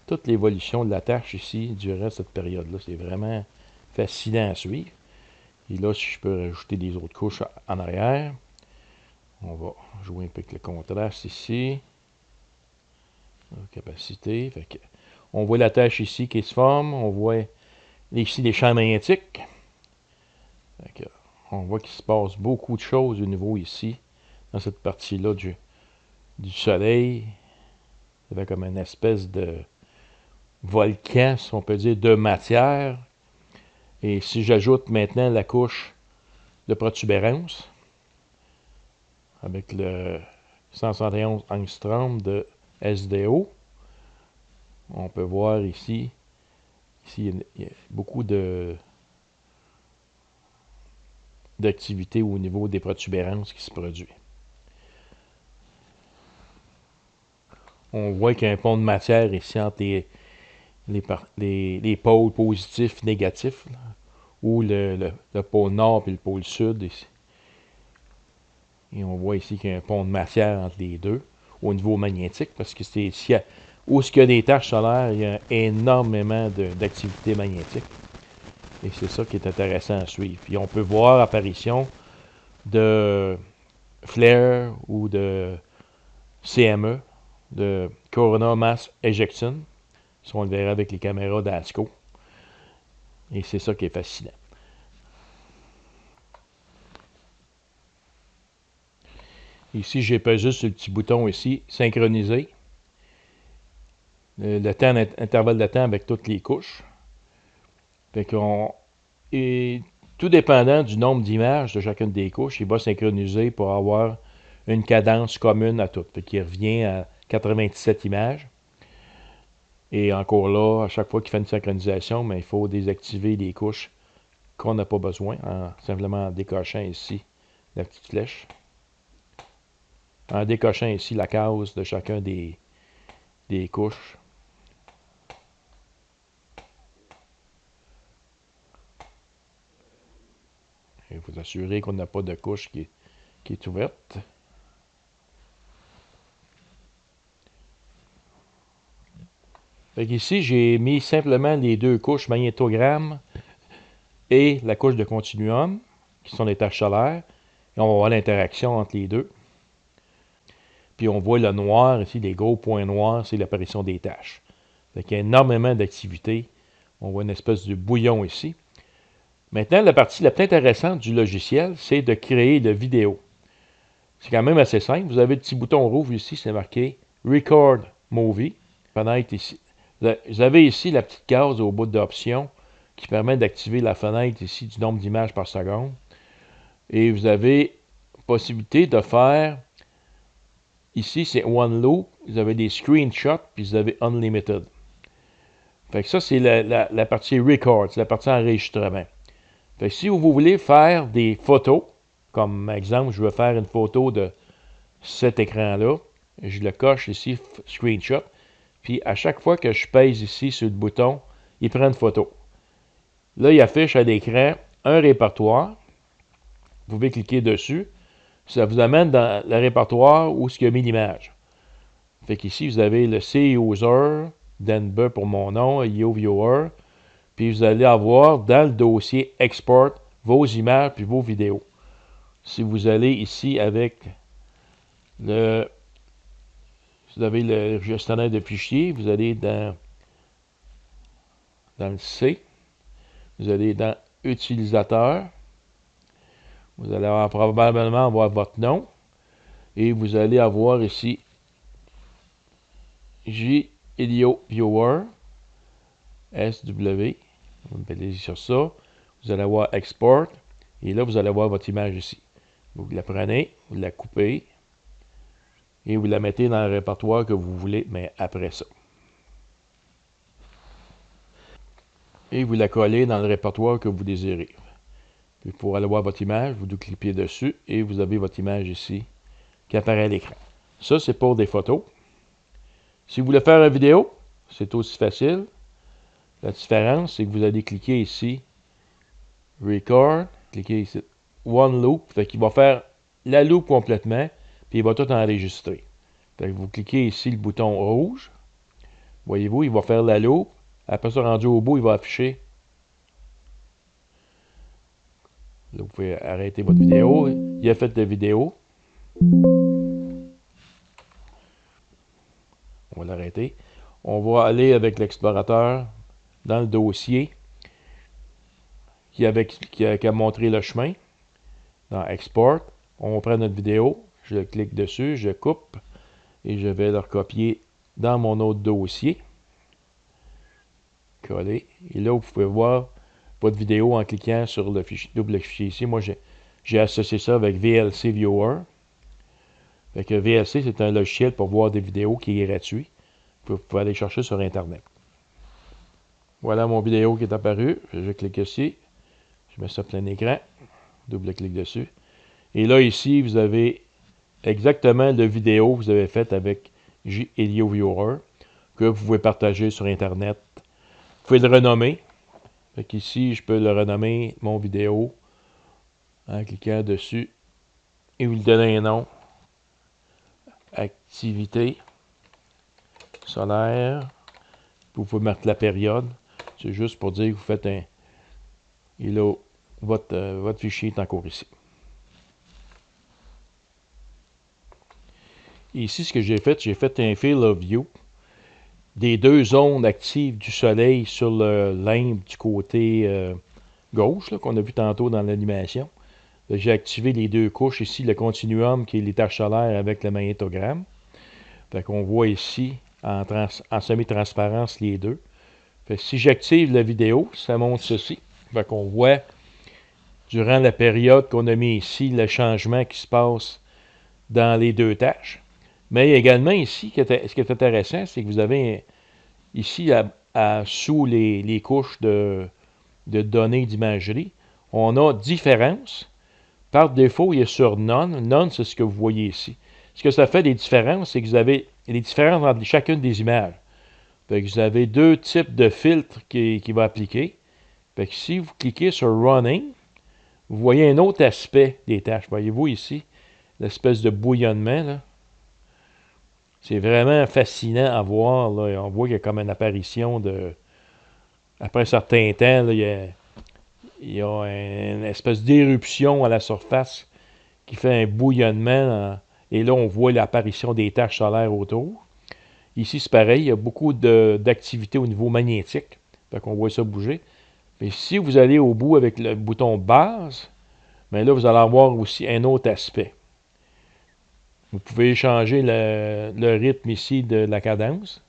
toute l'évolution de la tâche ici durant cette période-là. C'est vraiment fascinant à suivre. Et là, si je peux rajouter des autres couches en arrière, on va jouer un peu avec le contraste ici. La capacité. Fait que on voit la tâche ici qui se forme. On voit ici les champs magnétiques. Fait que on voit qu'il se passe beaucoup de choses au niveau ici, dans cette partie-là du soleil. Il y avait comme une espèce de volcan, si on peut dire, de matière. Et si j'ajoute maintenant la couche de protubérance, avec le 171 angstrom de SDO, on peut voir ici il y a beaucoup d'activité au niveau des protubérances qui se produit. On voit qu'il y a un pont de matière ici entre les pôles positifs et négatifs, là, ou le pôle nord et le pôle sud ici. Et on voit ici qu'il y a un pont de matière entre les deux, au niveau magnétique, parce que c'est ici, où il y a des taches solaires, il y a énormément d'activité magnétique. Et c'est ça qui est intéressant à suivre. Puis on peut voir l'apparition de flare ou de CME, de Corona Mass Ejection. Ça, on le verra avec les caméras d'ASCO. Et c'est ça qui est fascinant. Ici, j'ai pesé sur le petit bouton ici, synchroniser. Le temps, intervalle de temps avec toutes les couches. Fait qu'on, et tout dépendant du nombre d'images de chacune des couches, il va synchroniser pour avoir une cadence commune à toutes. Fait qu'il revient à 97 images. Et encore là, à chaque fois qu'il fait une synchronisation, mais il faut désactiver les couches qu'on n'a pas besoin, en simplement décochant ici la petite flèche. En décochant ici la case de chacun des couches. Et vous assurez qu'on n'a pas de couche qui est ouverte. Fait qu'ici, j'ai mis simplement les deux couches magnétogramme et la couche de continuum, qui sont les taches solaires. Et on va voir l'interaction entre les deux. Puis on voit le noir ici, les gros points noirs, c'est l'apparition des taches. Fait qu'il y a énormément d'activité. On voit une espèce de bouillon ici. Maintenant, la partie la plus intéressante du logiciel, c'est de créer de vidéo. C'est quand même assez simple. Vous avez le petit bouton rouge ici, c'est marqué Record Movie. Fenêtre ici. Vous avez ici la petite case au bout d'options qui permet d'activer la fenêtre ici du nombre d'images par seconde. Et vous avez possibilité de faire, ici c'est One Loop, vous avez des screenshots, puis vous avez Unlimited. Fait que ça, c'est la partie Record, c'est la partie enregistrement. Fait que si vous voulez faire des photos, comme exemple, je veux faire une photo de cet écran-là, je le coche ici, Screenshot, puis à chaque fois que je pèse ici sur le bouton, il prend une photo. Là, il affiche à l'écran un répertoire. Vous pouvez cliquer dessus. Ça vous amène dans le répertoire où il y a mis l'image. Fait qu'ici, vous avez le C-User, Denver pour mon nom, YoViewer, puis vous allez avoir dans le dossier Export vos images puis vos vidéos. Si vous allez ici avec le... Vous avez le gestionnaire de fichiers, vous allez dans le C, vous allez dans Utilisateur, vous allez probablement avoir votre nom, et vous allez avoir ici YoViewer, SW, vous mettez sur ça, vous allez avoir Export, et là vous allez avoir votre image ici. Vous la prenez, vous la coupez, et vous la mettez dans le répertoire que vous voulez, mais après ça. Et vous la collez dans le répertoire que vous désirez. Puis pour aller voir votre image, vous cliquez dessus et vous avez votre image ici qui apparaît à l'écran. Ça, c'est pour des photos. Si vous voulez faire une vidéo, c'est aussi facile. La différence, c'est que vous allez cliquer ici, Record, cliquez ici, One Loop, fait qu'il va faire la loupe complètement, puis il va tout enregistrer. Fait que vous cliquez ici le bouton rouge, voyez-vous, il va faire la loupe. Après ça, rendu au bout, il va afficher. Là, vous pouvez arrêter votre vidéo. Il a fait la vidéo. On va l'arrêter. On va aller avec l'explorateur dans le dossier qui a montré le chemin. Dans Export, on prend notre vidéo. Je clique dessus, je coupe et je vais le recopier dans mon autre dossier. Coller. Et là, vous pouvez voir votre vidéo en cliquant sur le double fichier ici. Moi, j'ai associé ça avec VLC Viewer. Fait que VLC, c'est un logiciel pour voir des vidéos qui est gratuit. Vous pouvez aller chercher sur Internet. Voilà mon vidéo qui est apparue. Je clique ici. Je mets ça plein écran. Double-clic dessus. Et là, ici, vous avez exactement la vidéo que vous avez faite avec YoViewer que vous pouvez partager sur Internet. Vous pouvez le renommer. Fait qu'ici, je peux le renommer mon vidéo en cliquant dessus et vous lui donnez un nom. Activité solaire. Vous pouvez mettre la période. C'est juste pour dire que vous faites un... Et là, votre fichier est encore ici. Et ici, ce que j'ai fait un field of view des deux zones actives du soleil sur le limbe du côté gauche, qu'on a vu tantôt dans l'animation. J'ai activé les deux couches ici, le continuum qui est les taches solaires avec le magnétogramme. Fait qu'on voit ici en semi-transparence les deux. Fait que si j'active la vidéo, ça montre ceci. Fait qu'on voit durant la période qu'on a mis ici le changement qui se passe dans les deux tâches. Mais également ici, ce qui est intéressant, c'est que vous avez ici, sous les couches de données d'imagerie, on a différence. Par défaut, il est sur None. None, c'est ce que vous voyez ici. Ce que ça fait des différences, c'est que vous avez les différences entre chacune des images. Fait que vous avez deux types de filtres qui va appliquer. Fait que si vous cliquez sur Running, vous voyez un autre aspect des tâches. Voyez-vous ici, l'espèce de bouillonnement, là. C'est vraiment fascinant à voir, là. On voit qu'il y a comme une apparition de... Après un certain temps, là, il y a une espèce d'éruption à la surface qui fait un bouillonnement. Et là, on voit l'apparition des taches solaires autour. Ici, c'est pareil. Il y a beaucoup d'activité au niveau magnétique. Fait qu'on voit ça bouger. Mais si vous allez au bout avec le bouton base, bien là, vous allez avoir aussi un autre aspect. Vous pouvez changer le rythme ici de la cadence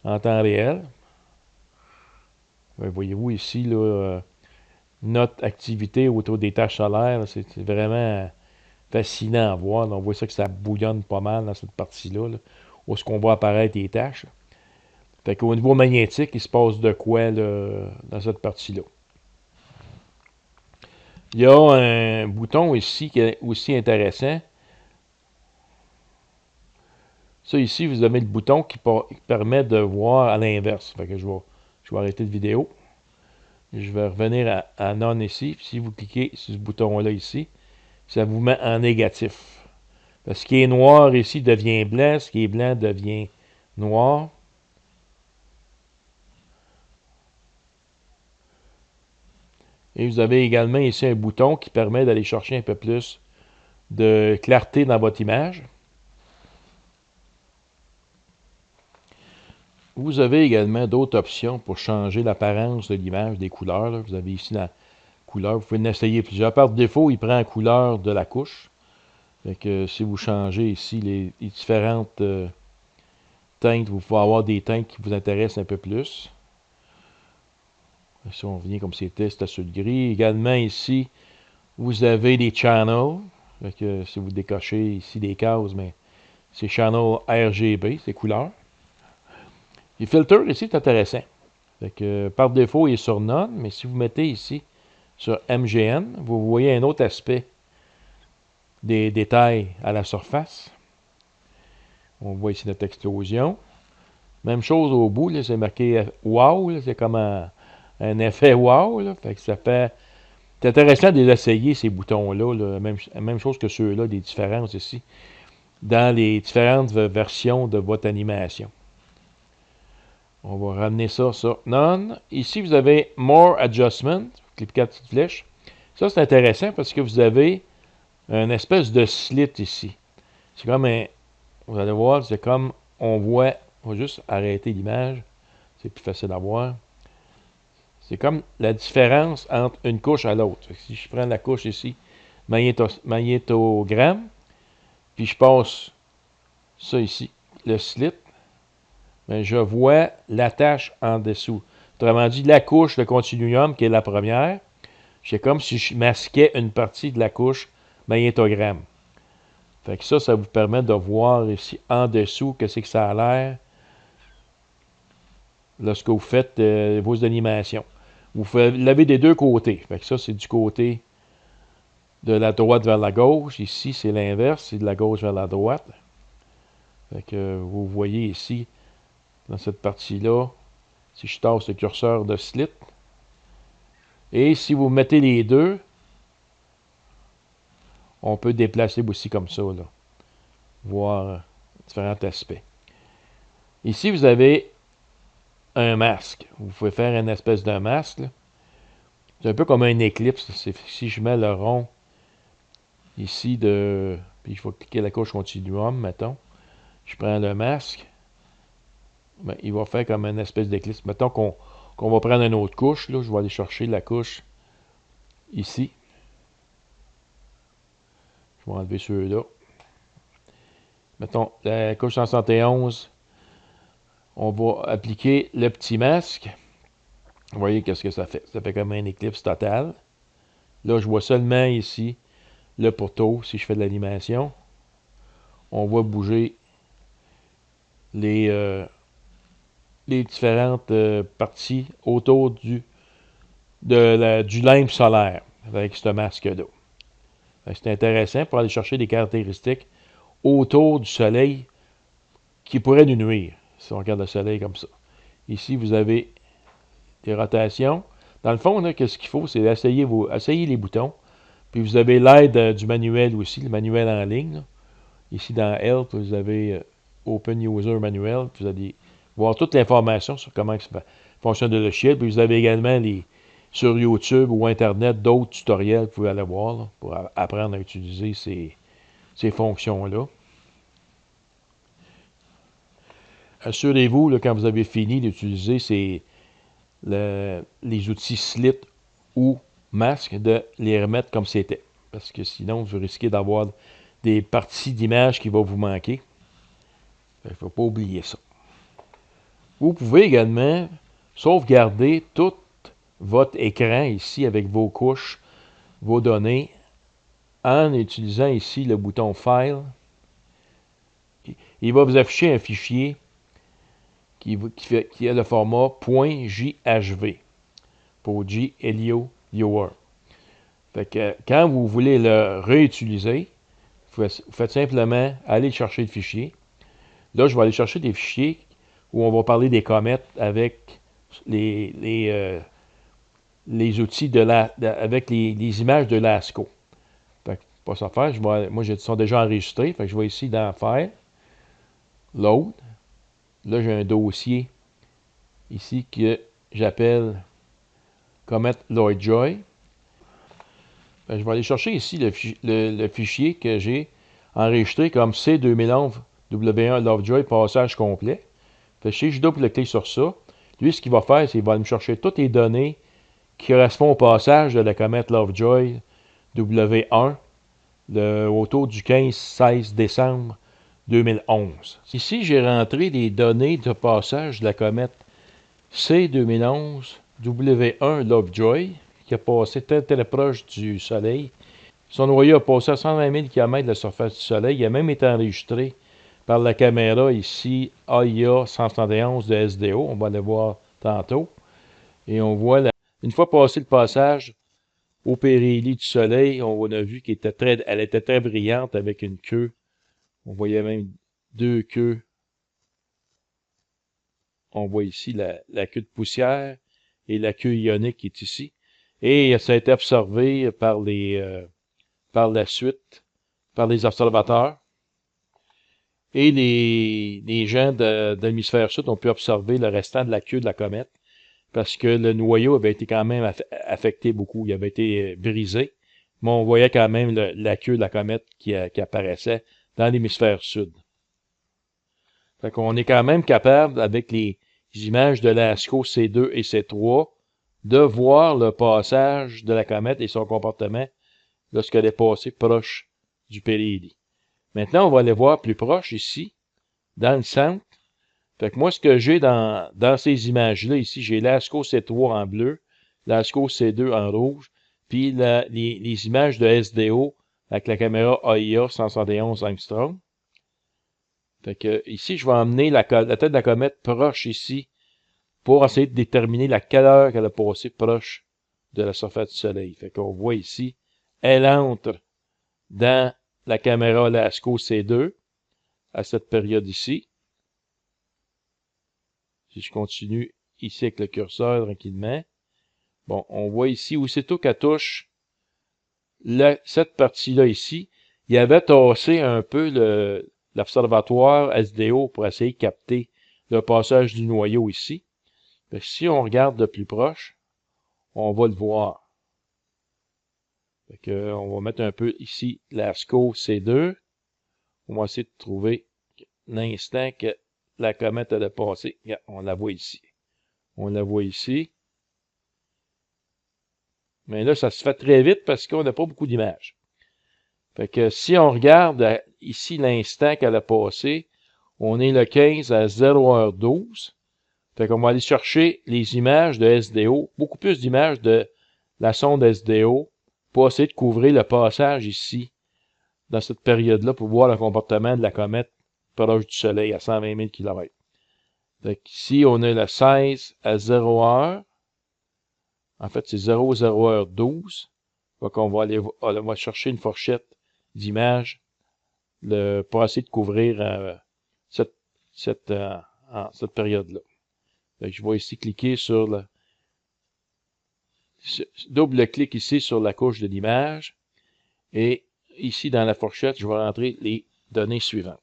en temps réel. Voyez-vous ici, là, notre activité autour des taches solaires, c'est vraiment fascinant à voir. Là, on voit ça que ça bouillonne pas mal dans cette partie-là, là, où est-ce qu'on voit apparaître les taches. Fait qu'au niveau magnétique, il se passe de quoi là, dans cette partie-là. Il y a un bouton ici qui est aussi intéressant. Ça ici, vous avez le bouton qui permet de voir à l'inverse. Fait que je vais arrêter la vidéo. Je vais revenir à None ici. Puis si vous cliquez sur ce bouton-là ici, ça vous met en négatif. Ce qui est noir ici devient blanc, ce qui est blanc devient noir. Et vous avez également ici un bouton qui permet d'aller chercher un peu plus de clarté dans votre image. Vous avez également d'autres options pour changer l'apparence de l'image, des couleurs. Là. Vous avez ici la couleur, vous pouvez en essayer plusieurs. Par défaut, il prend la couleur de la couche. Fait que si vous changez ici les différentes teintes, vous pouvez avoir des teintes qui vous intéressent un peu plus. Si on revient comme c'était sur le gris. Également ici, vous avez des channels. Fait que si vous décochez ici des cases, mais c'est channel RGB, c'est couleurs. Les filters ici, c'est intéressant. Fait que, par défaut, il est sur None, mais si vous mettez ici sur MGN, vous voyez un autre aspect des détails à la surface. On voit ici notre explosion. Même chose au bout, c'est marqué wow, c'est comme un effet wow. Là, fait que ça fait. C'est intéressant de les essayer, ces boutons-là. Là, même chose que ceux-là, des différences ici, dans les différentes versions de votre animation. On va ramener ça sur None. Ici, vous avez More Adjustment. Vous cliquez la petite flèche. Ça, c'est intéressant parce que vous avez une espèce de slit ici. C'est comme un. Vous allez voir, c'est comme on voit. On va juste arrêter l'image. C'est plus facile à voir. C'est comme la différence entre une couche à l'autre. Si je prends la couche ici, magnétogramme, puis je passe ça ici, le slit, bien, je vois la tâche en dessous. Autrement dit, la couche, le continuum, qui est la première, c'est comme si je masquais une partie de la couche magnétogramme. Fait que ça vous permet de voir ici en dessous qu'est-ce que ça a l'air lorsque vous faites vos animations. Vous l'avez des deux côtés. Fait que ça, c'est du côté de la droite vers la gauche. Ici, c'est l'inverse, c'est de la gauche vers la droite. Fait que vous voyez ici, dans cette partie-là, si je tasse le curseur de slit, et si vous mettez les deux, on peut déplacer aussi comme ça, là, voir différents aspects. Ici, vous avez un masque. Vous pouvez faire une espèce de masque. C'est un peu comme un éclipse. Si je mets le rond ici puis je vais cliquer la couche continuum, mettons. Je prends le masque. Ben, il va faire comme une espèce d'éclipse. Mettons qu'on va prendre une autre couche. Là, je vais aller chercher la couche ici. Je vais enlever ceux-là. Mettons la couche 171. On va appliquer le petit masque. Vous voyez qu'est-ce que ça fait. Ça fait comme un éclipse total. Là, je vois seulement ici le poteau si je fais de l'animation. On voit bouger les différentes parties autour du limbe solaire avec ce masque-là. C'est intéressant pour aller chercher des caractéristiques autour du soleil qui pourraient nous nuire si on regarde le soleil comme ça. Ici, vous avez des rotations. Dans le fond, qu'est-ce qu'il faut, c'est essayer les boutons. Puis vous avez l'aide du manuel aussi, le manuel en ligne. Là. Ici, dans Help, vous avez Open User Manual. Puis vous allez voir toute l'information sur comment ça fonctionne le logiciel. Puis vous avez également sur YouTube ou Internet d'autres tutoriels que vous pouvez aller voir là, pour apprendre à utiliser ces fonctions-là. Assurez-vous, quand vous avez fini d'utiliser les outils Slit ou Masque, de les remettre comme c'était. Parce que sinon, vous risquez d'avoir des parties d'image qui vont vous manquer. Il ne faut pas oublier ça. Vous pouvez également sauvegarder tout votre écran ici avec vos couches, vos données, en utilisant ici le bouton File. Il va vous afficher un fichier qui a le format .jhv pour G Helio Viewer. Fait que quand vous voulez le réutiliser, vous faites simplement aller chercher le fichier. Là, je vais aller chercher des fichiers où on va parler des comètes avec les outils avec les images de l'ASCO. Fait que, pas ça faire, moi, ils sont déjà enregistrés. Fait que je vais ici dans Faire, Load. Là, j'ai un dossier ici que j'appelle Comet Lovejoy. Je vais aller chercher ici le fichier que j'ai enregistré comme C2011 W1 Lovejoy passage complet. Fait que si je double-clique sur ça, lui, ce qu'il va faire, c'est qu'il va me chercher toutes les données qui correspondent au passage de la comète Lovejoy W1 autour du 15-16 décembre 2011. Ici, j'ai rentré les données de passage de la comète C2011 W1 Lovejoy qui a passé très proche du Soleil. Son noyau a passé à 120 000 km de la surface du Soleil. Il a même été enregistré par la caméra ici AIA 171 de SDO. On va le voir tantôt. Et on voit, une fois passé le passage au périhélie du Soleil, on a vu elle était très brillante avec une queue. On voyait même deux queues. On voit ici la queue de poussière et la queue ionique qui est ici. Et ça a été observé par la suite, par les observateurs. Et les gens de l'hémisphère sud ont pu observer le restant de la queue de la comète parce que le noyau avait été quand même affecté beaucoup. Il avait été brisé, mais on voyait quand même la queue de la comète qui apparaissait dans l'hémisphère sud. Fait qu'on est quand même capable, avec les images de l'ASCO C2 et C3, de voir le passage de la comète et son comportement lorsqu'elle est passée proche du périhélie. Maintenant, on va aller voir plus proche ici, dans le centre. Fait que moi, ce que j'ai dans ces images-là, ici, j'ai l'ASCO C3 en bleu, l'ASCO C2 en rouge, puis les images de SDO avec la caméra AIA 171 Armstrong. Fait que ici, je vais emmener la tête de la comète proche ici pour essayer de déterminer la quelle heure qu'elle a passé proche de la surface du Soleil. Fait qu'on voit ici, elle entre dans la caméra LASCO C2 à cette période ici. Si je continue ici avec le curseur tranquillement, bon, on voit ici, aussitôt qu'elle touche cette partie-là ici, il avait tassé un peu l'observatoire SDO pour essayer de capter le passage du noyau ici. Fait que si on regarde de plus proche, on va le voir. Fait que, on va mettre un peu ici l'ASCO C2. On va essayer de trouver l'instant que la comète a passé. Regarde, on la voit ici. On la voit ici. Mais là, ça se fait très vite parce qu'on n'a pas beaucoup d'images. Fait que si on regarde ici l'instant qu'elle a passé, on est le 15 à 0h12. Fait qu'on va aller chercher les images de SDO, beaucoup plus d'images de la sonde SDO, pour essayer de couvrir le passage ici, dans cette période-là, pour voir le comportement de la comète proche du Soleil à 120 000 km. Fait qu'ici, on a le 16 à 0h. En fait, c'est 00h12. Fait qu'on va aller on va chercher une fourchette d'images pour essayer de couvrir cette période-là. Je vais ici cliquer sur double-clic ici sur la couche de l'image. Et ici, dans la fourchette, je vais rentrer les données suivantes.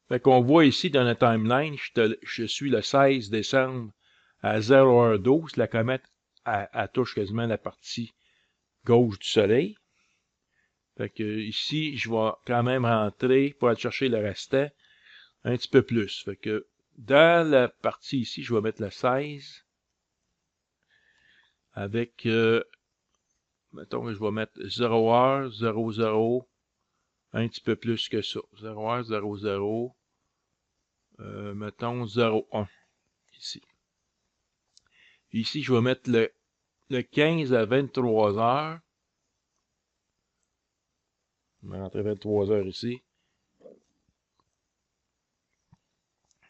Fait qu'on voit ici dans la timeline, je suis le 16 décembre à 0h12. La comète, elle touche quasiment la partie gauche du Soleil. Fait que ici, je vais quand même rentrer pour aller chercher le restant un petit peu plus. Fait que dans la partie ici, je vais mettre le 16 avec, mettons que je vais mettre 0h, 00, un petit peu plus que ça. 0h, 00, mettons 01 ici. Ici, je vais mettre le 15 à 23 heures. Je vais rentrer 23 heures ici.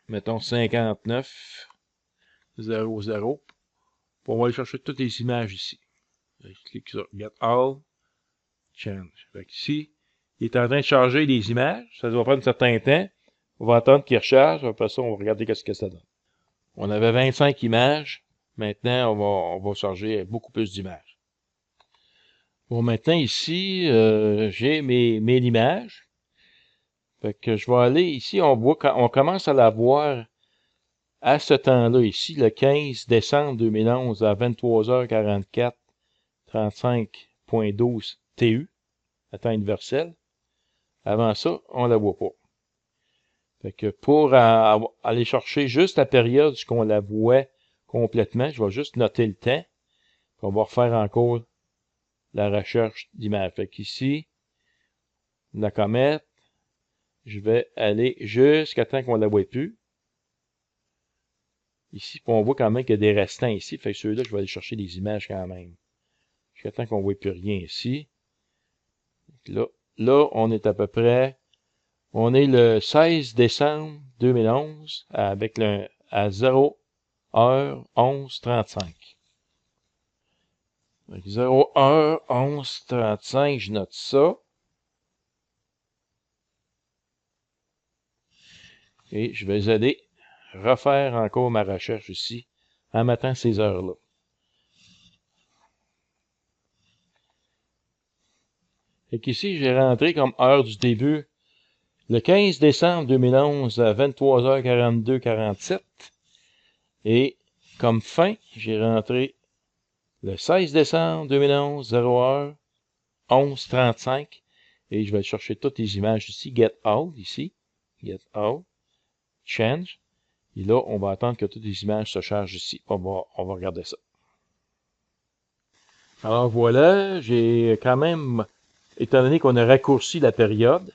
Mettons 59, 00. On va aller chercher toutes les images ici. Je clique sur Get All. Change. Fait qu'ici, il est en train de charger les images. Ça doit prendre un certain temps. On va attendre qu'il recharge. Après ça, on va regarder qu'est-ce que ça donne. On avait 25 images. Maintenant, on va charger beaucoup plus d'images. Bon, maintenant, ici, j'ai mes images. Fait que je vais aller ici. On commence à la voir à ce temps-là, ici, le 15 décembre 2011 à 23h44, 35.12 TU, à temps universel. Avant ça, on la voit pas. Fait que pour aller chercher juste la période où on la voit complètement, je vais juste noter le temps. On va refaire encore la recherche d'images. Fait qu'ici, la comète, je vais aller jusqu'à temps qu'on la voit plus. Ici, on voit quand même qu'il y a des restants ici. Fait que ceux-là, je vais aller chercher des images quand même. Jusqu'à temps qu'on ne voit plus rien ici. Là, on est à peu près... On est le 16 décembre 2011 avec à 0h11:35. 0h11:35, je note ça. Et je vais aller refaire encore ma recherche ici en mettant ces heures-là. Fait qu'ici, j'ai rentré comme heure du début le 15 décembre 2011 à 23h42:47. Et comme fin, j'ai rentré le 16 décembre 2011, 0h11:35. Et je vais chercher toutes les images ici. Get all, ici. Get all. Change. Et là, on va attendre que toutes les images se chargent ici. On va regarder ça. Alors voilà, j'ai quand même, étant donné qu'on a raccourci la période,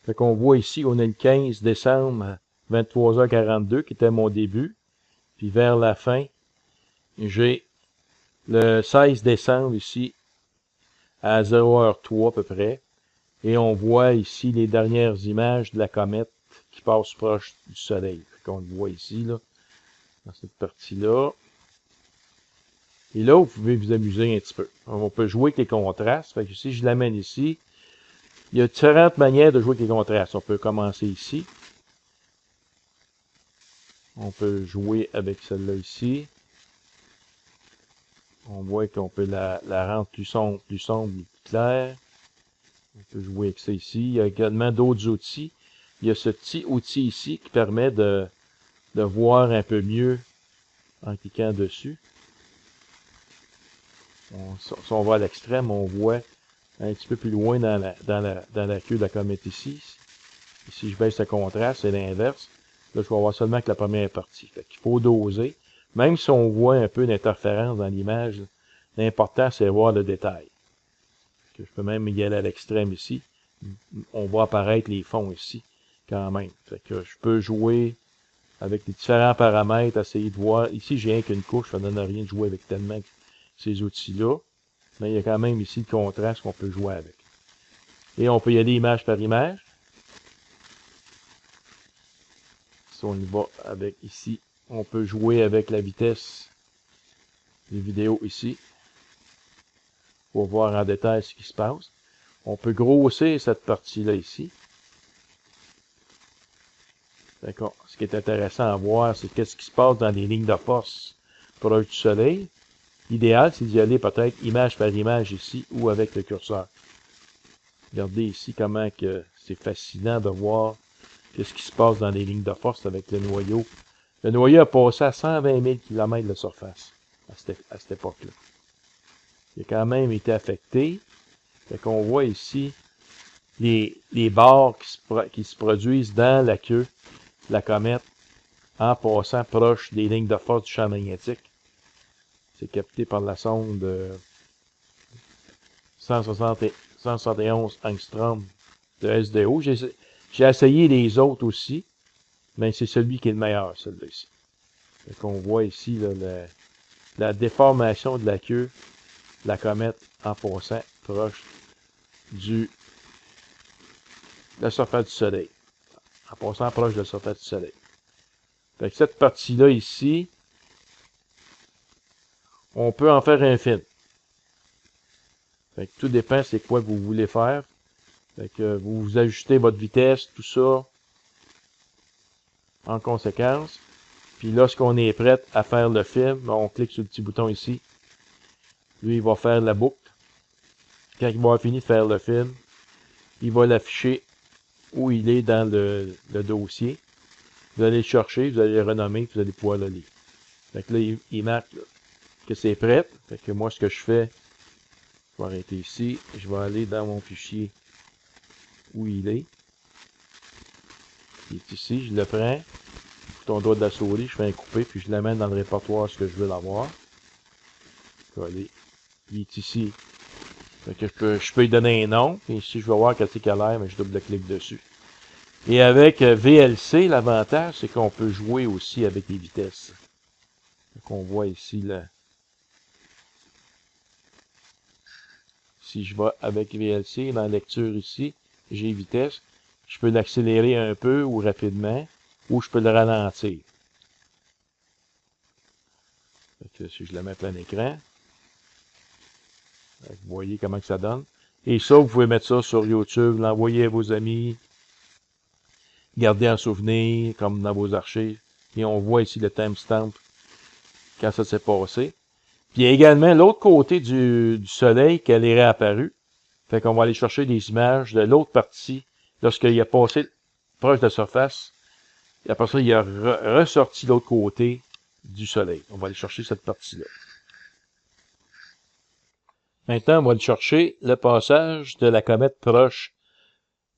fait qu'on voit ici, on a le 15 décembre à 23h42 qui était mon début. Puis vers la fin, j'ai le 16 décembre ici à 0h03 à peu près. Et on voit ici les dernières images de la comète qui passe proche du Soleil. Fait qu'on le voit ici, là, dans cette partie-là. Et là, vous pouvez vous amuser un petit peu. On peut jouer avec les contrastes. Fait que si je l'amène ici, il y a différentes manières de jouer avec les contrastes. On peut commencer ici. On peut jouer avec celle-là ici. On voit qu'on peut la rendre plus sombre, plus claire. On peut jouer avec ça ici. Il y a également d'autres outils. Il y a ce petit outil ici qui permet de voir un peu mieux en cliquant dessus. Si on va à l'extrême, on voit un petit peu plus loin dans la queue de la comète ici. Et si je baisse le contraste, c'est l'inverse. Là, je vais voir seulement que la première partie. Fait qu'il faut doser. Même si on voit un peu d'interférence dans l'image, l'important, c'est de voir le détail. Je peux même y aller à l'extrême ici. On voit apparaître les fonds ici, quand même. Fait que je peux jouer avec les différents paramètres, essayer de voir. Ici, j'ai rien qu'une couche, ça ne donne rien de jouer avec tellement ces outils-là. Mais il y a quand même ici le contraste qu'on peut jouer avec. Et on peut y aller image par image. Si on y va avec ici, on peut jouer avec la vitesse des vidéos ici. Pour voir en détail ce qui se passe. On peut grossir cette partie-là ici. D'accord. Ce qui est intéressant à voir, c'est qu'est-ce qui se passe dans les lignes de force proches du Soleil. L'idéal, c'est d'y aller peut-être image par image ici ou avec le curseur. Regardez ici comment que c'est fascinant de voir qu'est-ce qui se passe dans les lignes de force avec le noyau. Le noyau a passé à 120 000 km de surface à cette époque-là. Il a quand même été affecté. Fait qu'on voit ici les barres qui se produisent dans la queue de la comète en passant proche des lignes de force du champ magnétique. C'est capté par la sonde 171 angstrom de SDO. J'ai essayé les autres aussi, mais c'est celui qui est le meilleur, celui-là ici. Fait qu'on voit ici là, la déformation de la queue de la comète en passant proche de la surface du Soleil. En passant proche de la surface du Soleil. Fait que cette partie-là ici, on peut en faire un film. Fait que tout dépend c'est quoi que vous voulez faire. Fait que vous ajustez votre vitesse, tout ça, en conséquence. Puis lorsqu'on est prêt à faire le film, on clique sur le petit bouton ici. Lui, il va faire la boucle. Quand il va avoir fini de faire le film, il va l'afficher où il est dans le dossier. Vous allez le chercher, vous allez le renommer, puis vous allez pouvoir le lire. Fait que là, il marque là, que c'est prêt. Fait que moi, ce que je fais, je vais arrêter ici. Je vais aller dans mon fichier où il est. Il est ici, je le prends. Ton doigt de la souris, je fais un coupé, puis je l'amène dans le répertoire ce que je veux l'avoir. Coller. Il est ici. Fait que je peux lui donner un nom. Et si je veux voir qu'est-ce qu'il a l'air, mais je double-clique dessus. Et avec VLC, l'avantage, c'est qu'on peut jouer aussi avec les vitesses. Donc on voit ici, là. Si je vais avec VLC, dans la lecture ici, j'ai vitesse. Je peux l'accélérer un peu ou rapidement, ou je peux le ralentir. Fait que si je le mets à plein écran, vous voyez comment que ça donne. Et ça, vous pouvez mettre ça sur YouTube, l'envoyer à vos amis, garder en souvenir, comme dans vos archives. Et on voit ici le timestamp quand ça s'est passé. Puis il y a également l'autre côté du soleil qu'elle est réapparue. Fait qu'on va aller chercher des images de l'autre partie lorsqu'il a passé proche de la surface. Et après ça, il a ressorti l'autre côté du soleil. On va aller chercher cette partie-là. Maintenant, on va aller chercher le passage de la comète proche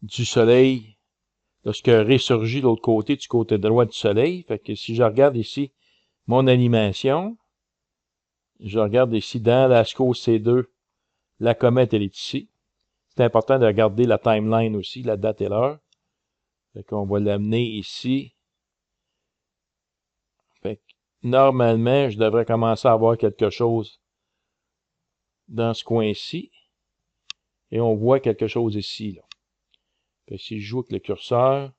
du soleil lorsqu'elle ressurgit de l'autre côté, du côté droit du soleil. Fait que si je regarde ici mon animation, je regarde ici dans la SCO C2, la comète, elle est ici. C'est important de regarder la timeline aussi, la date et l'heure. Fait qu'on va l'amener ici. Fait que, normalement, je devrais commencer à avoir quelque chose dans ce coin-ci. Et on voit quelque chose ici, là. Fait que si je joue avec le curseur,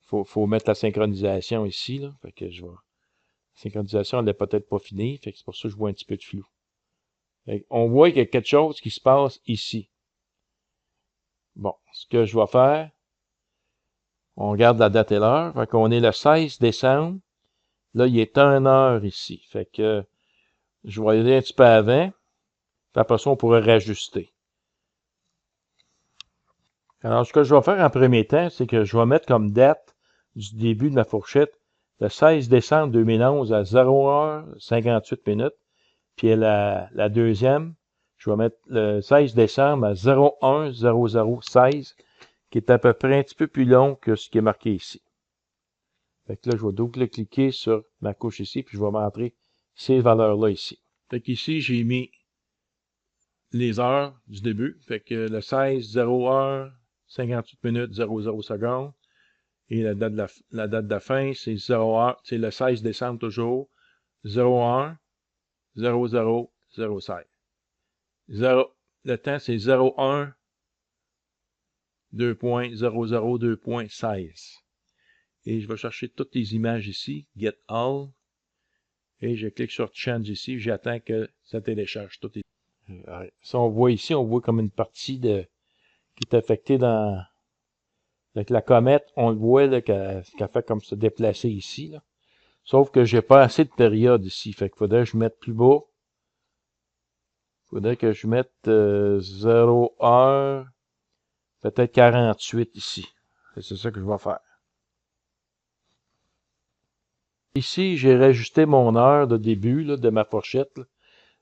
faut mettre la synchronisation ici, là. Fait que je vois. La synchronisation, elle n'est peut-être pas finie. Fait que c'est pour ça que je vois un petit peu de flou. Fait que on voit qu'il y a quelque chose qui se passe ici. Bon, ce que je vais faire, on regarde la date et l'heure. Fait qu'on est le 16 décembre. Là, il est 1 heure ici. Fait que je vais aller un petit peu avant. Puis après ça, on pourrait rajuster. Alors, ce que je vais faire en premier temps, c'est que je vais mettre comme date du début de ma fourchette le 16 décembre 2011 à 0h58 minutes. Puis la deuxième, je vais mettre le 16 décembre à 010016, qui est à peu près un petit peu plus long que ce qui est marqué ici. Fait que là, je vais double-cliquer sur ma couche ici, puis je vais montrer ces valeurs-là ici. Fait qu'ici, j'ai mis les heures du début. Fait que le 16, 0 heure, 58 minutes, 00 secondes. Et la date de la fin, c'est 0 heure, c'est le 16 décembre toujours. 01, 00, 06. 0, le temps, c'est 01, 2.00, 2.16. Et je vais chercher toutes les images ici, Get All. Et je clique sur Change ici, j'attends que ça télécharge toutes les. Ça, on voit ici, on voit comme une partie qui est affectée dans. Avec la comète, on le voit là, qu'elle fait comme se déplacer ici. Là. Sauf que j'ai pas assez de période ici. Fait qu'il faudrait que je mette plus bas. Faudrait que je mette 0 heure, peut-être 48 ici. C'est ça que je vais faire. Ici, j'ai rajusté mon heure de début là, de ma fourchette. Là.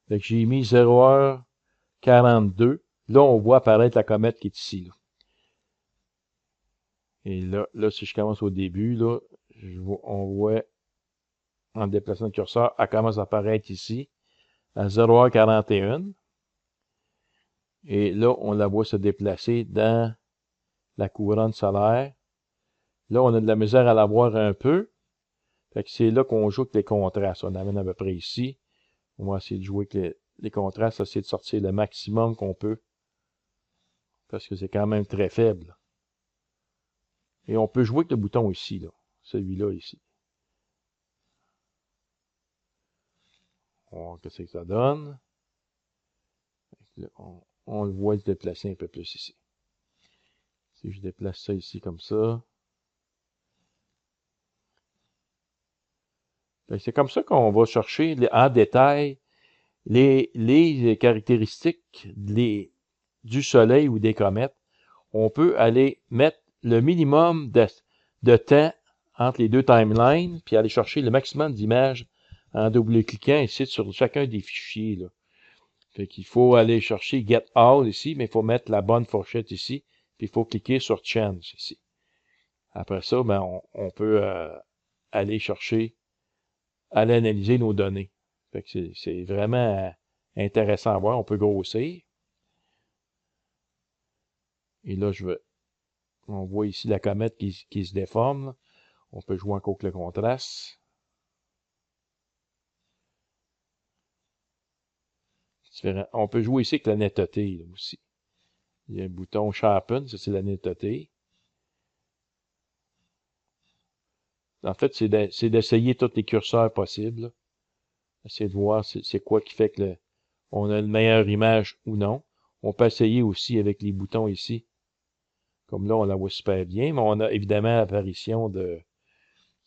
Fait que j'ai mis 0 heure 42. Là, on voit apparaître la comète qui est ici. Là. Et là, si je commence au début, là, on voit, en déplaçant le curseur, elle commence à apparaître ici, à 0h41. Et là, on la voit se déplacer dans la couronne solaire. Là, on a de la misère à la voir un peu. Fait que c'est là qu'on joue avec les contrastes. On amène à peu près ici. On va essayer de jouer avec les contrastes, essayer de sortir le maximum qu'on peut. Parce que c'est quand même très faible. Et on peut jouer avec le bouton ici, là. Celui-là, ici. On va voir ce que ça donne. Là, on le voit se déplacer un peu plus ici. Si je déplace ça ici comme ça. C'est comme ça qu'on va chercher en détail les caractéristiques du Soleil ou des comètes. On peut aller mettre le minimum de temps entre les deux timelines, puis aller chercher le maximum d'images en double-cliquant ici sur chacun des fichiers. Là. Fait qu'il faut aller chercher Get All ici, mais il faut mettre la bonne fourchette ici, puis il faut cliquer sur Change ici. Après ça, ben, on peut aller chercher, aller analyser nos données. Fait que c'est vraiment intéressant à voir. On peut grossir. Et là, on voit ici la comète qui se déforme. On peut jouer encore avec le contraste. On peut jouer ici avec la netteté là, aussi. Il y a un bouton Sharpen, ça c'est la netteté. En fait, c'est d'essayer tous les curseurs possibles. Là. Essayer de voir c'est quoi qui fait que on a une meilleure image ou non. On peut essayer aussi avec les boutons ici. Comme là, on la voit super bien, mais on a évidemment l'apparition de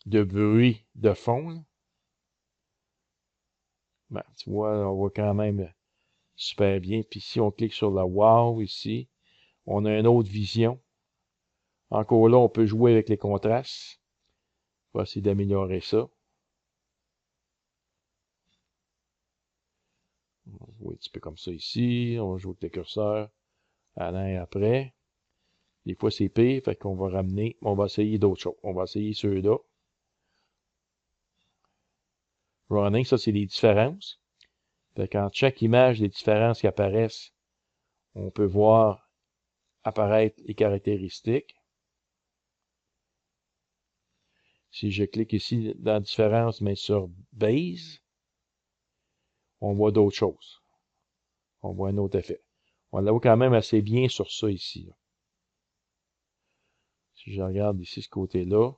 bruit de fond. Là. Ben, tu vois, on voit quand même super bien. Puis si on clique sur la Wow ici, on a une autre vision. Encore là, on peut jouer avec les contrastes. On va essayer d'améliorer ça. On va jouer un petit peu comme ça ici. On va jouer avec le curseur à l'un et après. Des fois, c'est pire, fait qu'on va ramener. On va essayer d'autres choses. On va essayer ceux-là. Running, ça, c'est les différences. Fait qu'entre chaque image, les différences qui apparaissent, on peut voir apparaître les caractéristiques. Si je clique ici dans différence, mais sur Base, on voit d'autres choses. On voit un autre effet. On la voit quand même assez bien sur ça ici. Là. Si je regarde ici ce côté-là,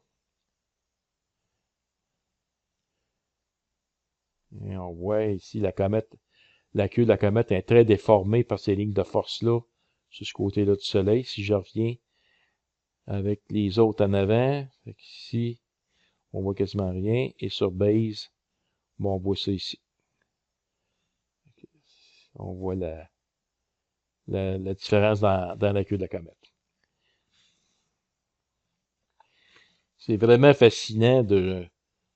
et on voit ici la comète, la queue de la comète est très déformée par ces lignes de force-là sur ce côté-là du Soleil. Si je reviens avec les autres en avant, ici, on voit quasiment rien. Et sur Base, bon, on voit ça ici. On voit la différence dans la queue de la comète. C'est vraiment fascinant de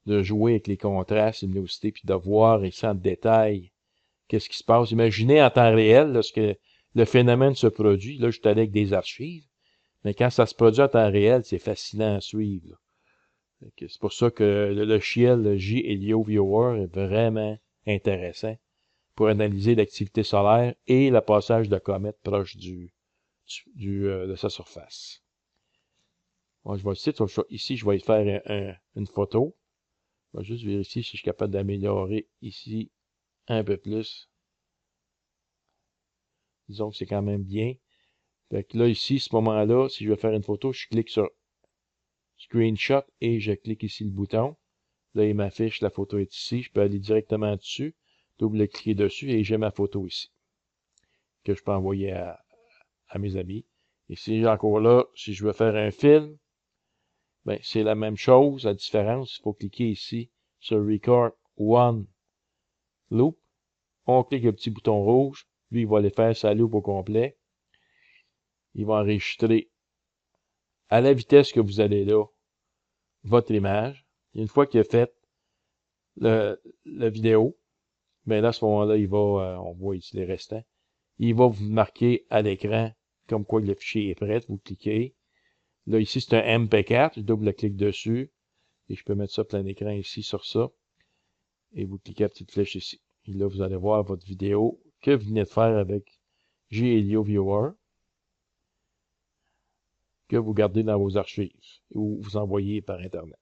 jouer avec les contrastes, luminosité, puis de voir ici en détail qu'est-ce qui se passe. Imaginez en temps réel, lorsque le phénomène se produit, là, je suis allé avec des archives, mais quand ça se produit en temps réel, c'est fascinant à suivre. C'est pour ça que le logiciel J-Helio Viewer est vraiment intéressant pour analyser l'activité solaire et le passage de comètes proche de sa surface. Bon, je vais ici, je vais faire une photo. Je vais juste vérifier si je suis capable d'améliorer ici un peu plus. Disons que c'est quand même bien. Fait que là, ici, ce moment-là, si je veux faire une photo, je clique sur Screenshot et je clique ici le bouton. Là, il m'affiche, la photo est ici. Je peux aller directement dessus, double-cliquer dessus et j'ai ma photo ici. Que je peux envoyer à mes amis. Et si encore là, si je veux faire un film, ben, c'est la même chose. La différence, il faut cliquer ici sur Record One Loop. On clique le petit bouton rouge. Lui, il va aller faire sa loupe au complet. Il va enregistrer à la vitesse que vous allez là votre image. Et une fois qu'il a fait la vidéo, ben là, à ce moment-là, il va, on voit ici les restants, il va vous marquer à l'écran comme quoi le fichier est prêt. Vous cliquez. Là, ici, c'est un MP4. Je double-clique dessus. Et je peux mettre ça plein écran ici sur ça. Et vous cliquez la petite flèche ici. Et là, vous allez voir votre vidéo que vous venez de faire avec J-Helio Viewer que vous gardez dans vos archives ou vous envoyez par Internet.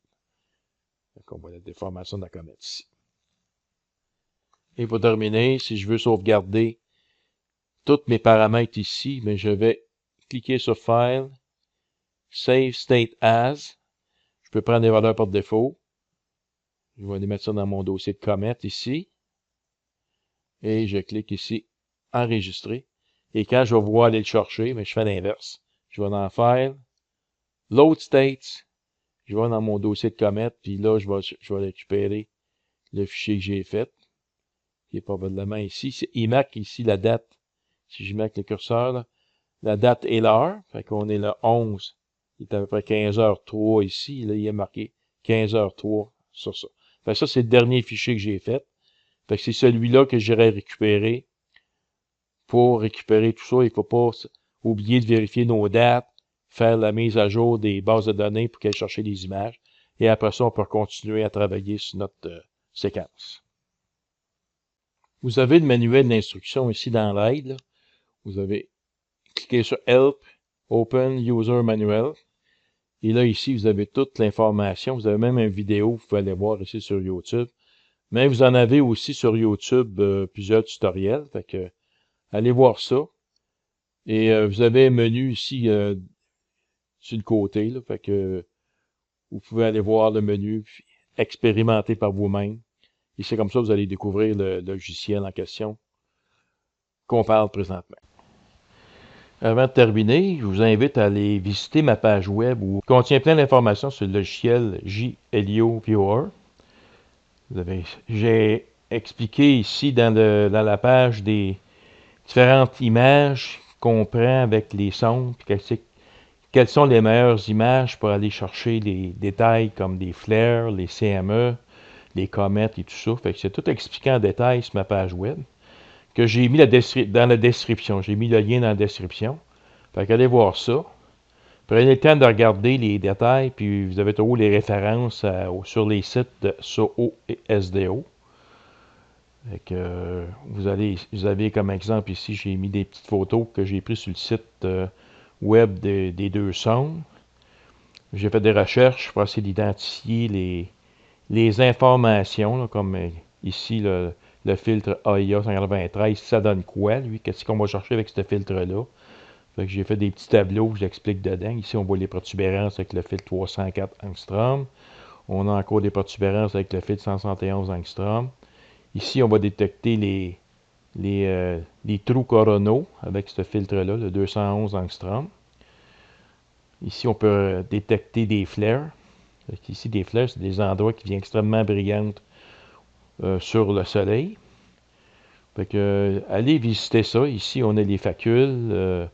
Donc, on voit la déformation de la comète ici. Et pour terminer, si je veux sauvegarder tous mes paramètres ici, mais je vais cliquer sur File, Save State As. Je peux prendre des valeurs par défaut. Je vais aller mettre ça dans mon dossier de comète ici. Et je clique ici, enregistrer. Et quand je vais vouloir aller le chercher, mais je fais l'inverse. Je vais dans File, Load States, je vais dans mon dossier de Comet, puis là, je vais récupérer le fichier que j'ai fait, qui est probablement ici. Il marque ici la date. Si je mets avec le curseur, là, la date et l'heure. Fait qu'on est le 11. Il est à peu près 15h03 ici. Là, il est marqué 15h03 sur ça. Fait que ça, c'est le dernier fichier que j'ai fait. Fait que c'est celui-là que j'irai récupérer. Pour récupérer tout ça, il ne faut pas oublier de vérifier nos dates, faire la mise à jour des bases de données pour qu'elle cherche les images. Et après ça, on peut continuer à travailler sur notre séquence. Vous avez le manuel d'instruction ici dans l'aide. Vous avez cliqué sur Help, Open User Manual. Et là, ici, vous avez toute l'information. Vous avez même une vidéo, vous pouvez aller voir ici sur YouTube. Mais vous en avez aussi sur YouTube plusieurs tutoriels. Fait que, allez voir ça. Et vous avez un menu ici sur le côté. Là, fait que vous pouvez aller voir le menu, puis expérimenter par vous-même. Et c'est comme ça que vous allez découvrir le logiciel en question qu'on parle présentement. Avant de terminer, je vous invite à aller visiter ma page web où contient plein d'informations sur le logiciel JHelio Viewer. J'ai expliqué ici dans la page des différentes images qu'on prend avec les sons, puis quelles sont les meilleures images pour aller chercher les détails comme des flares, les CME, les comètes et tout ça. Fait que c'est tout expliqué en détail sur ma page web que j'ai mis dans la description. J'ai mis le lien dans la description. Fait qu'allez voir ça. Prenez le temps de regarder les détails, puis vous avez toujours les références sur les sites de SOHO et SDO. Fait que, vous avez comme exemple ici, j'ai mis des petites photos que j'ai prises sur le site web des deux sondes. J'ai fait des recherches pour essayer d'identifier les informations, là, comme ici le filtre AIA 193, ça donne quoi, lui? Qu'est-ce qu'on va chercher avec ce filtre-là? Fait que j'ai fait des petits tableaux que j'explique dedans. Ici, on voit les protubérances avec le filtre 304 angstrom. On a encore des protubérances avec le filtre 171 angstrom. Ici, on va détecter les trous coronaux avec ce filtre-là, le 211 angstrom. Ici, on peut détecter des flares. Ici, des flares, c'est des endroits qui viennent extrêmement brillantes sur le soleil. Fait que, allez visiter ça. Ici, on a les facules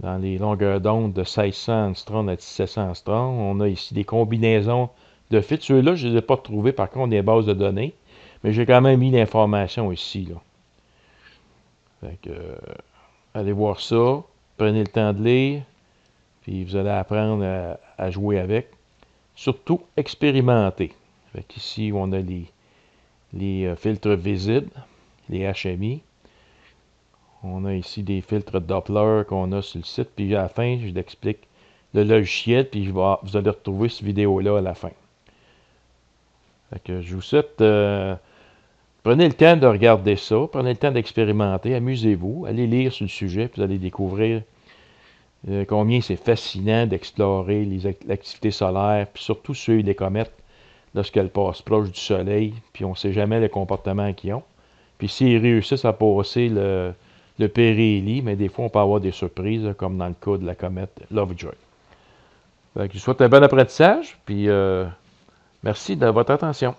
dans les longueurs d'onde de 1600 angstrom à 1700 angstrom. On a ici des combinaisons de filtres. Ceux-là, je ne les ai pas trouvés, par contre, des bases de données. Mais j'ai quand même mis l'information ici. Là. Fait que, allez voir ça. Prenez le temps de lire. Puis vous allez apprendre à jouer avec. Surtout, expérimenter. Fait qu'ici, on a les filtres visibles, les HMI. On a ici des filtres Doppler qu'on a sur le site. Puis à la fin, je vous explique le logiciel. Puis vous allez retrouver cette vidéo-là à la fin. Fait que je vous souhaite... prenez le temps de regarder ça. Prenez le temps d'expérimenter. Amusez-vous. Allez lire sur le sujet. Puis vous allez découvrir combien c'est fascinant d'explorer l'activité solaire. Puis surtout suivre les comètes lorsqu'elles passent proche du Soleil. Puis on ne sait jamais le comportement qu'ils ont. Puis s'ils réussissent à passer le périhélie, mais des fois, on peut avoir des surprises, comme dans le cas de la comète Lovejoy. Fait que je vous souhaite un bon apprentissage, puis merci de votre attention.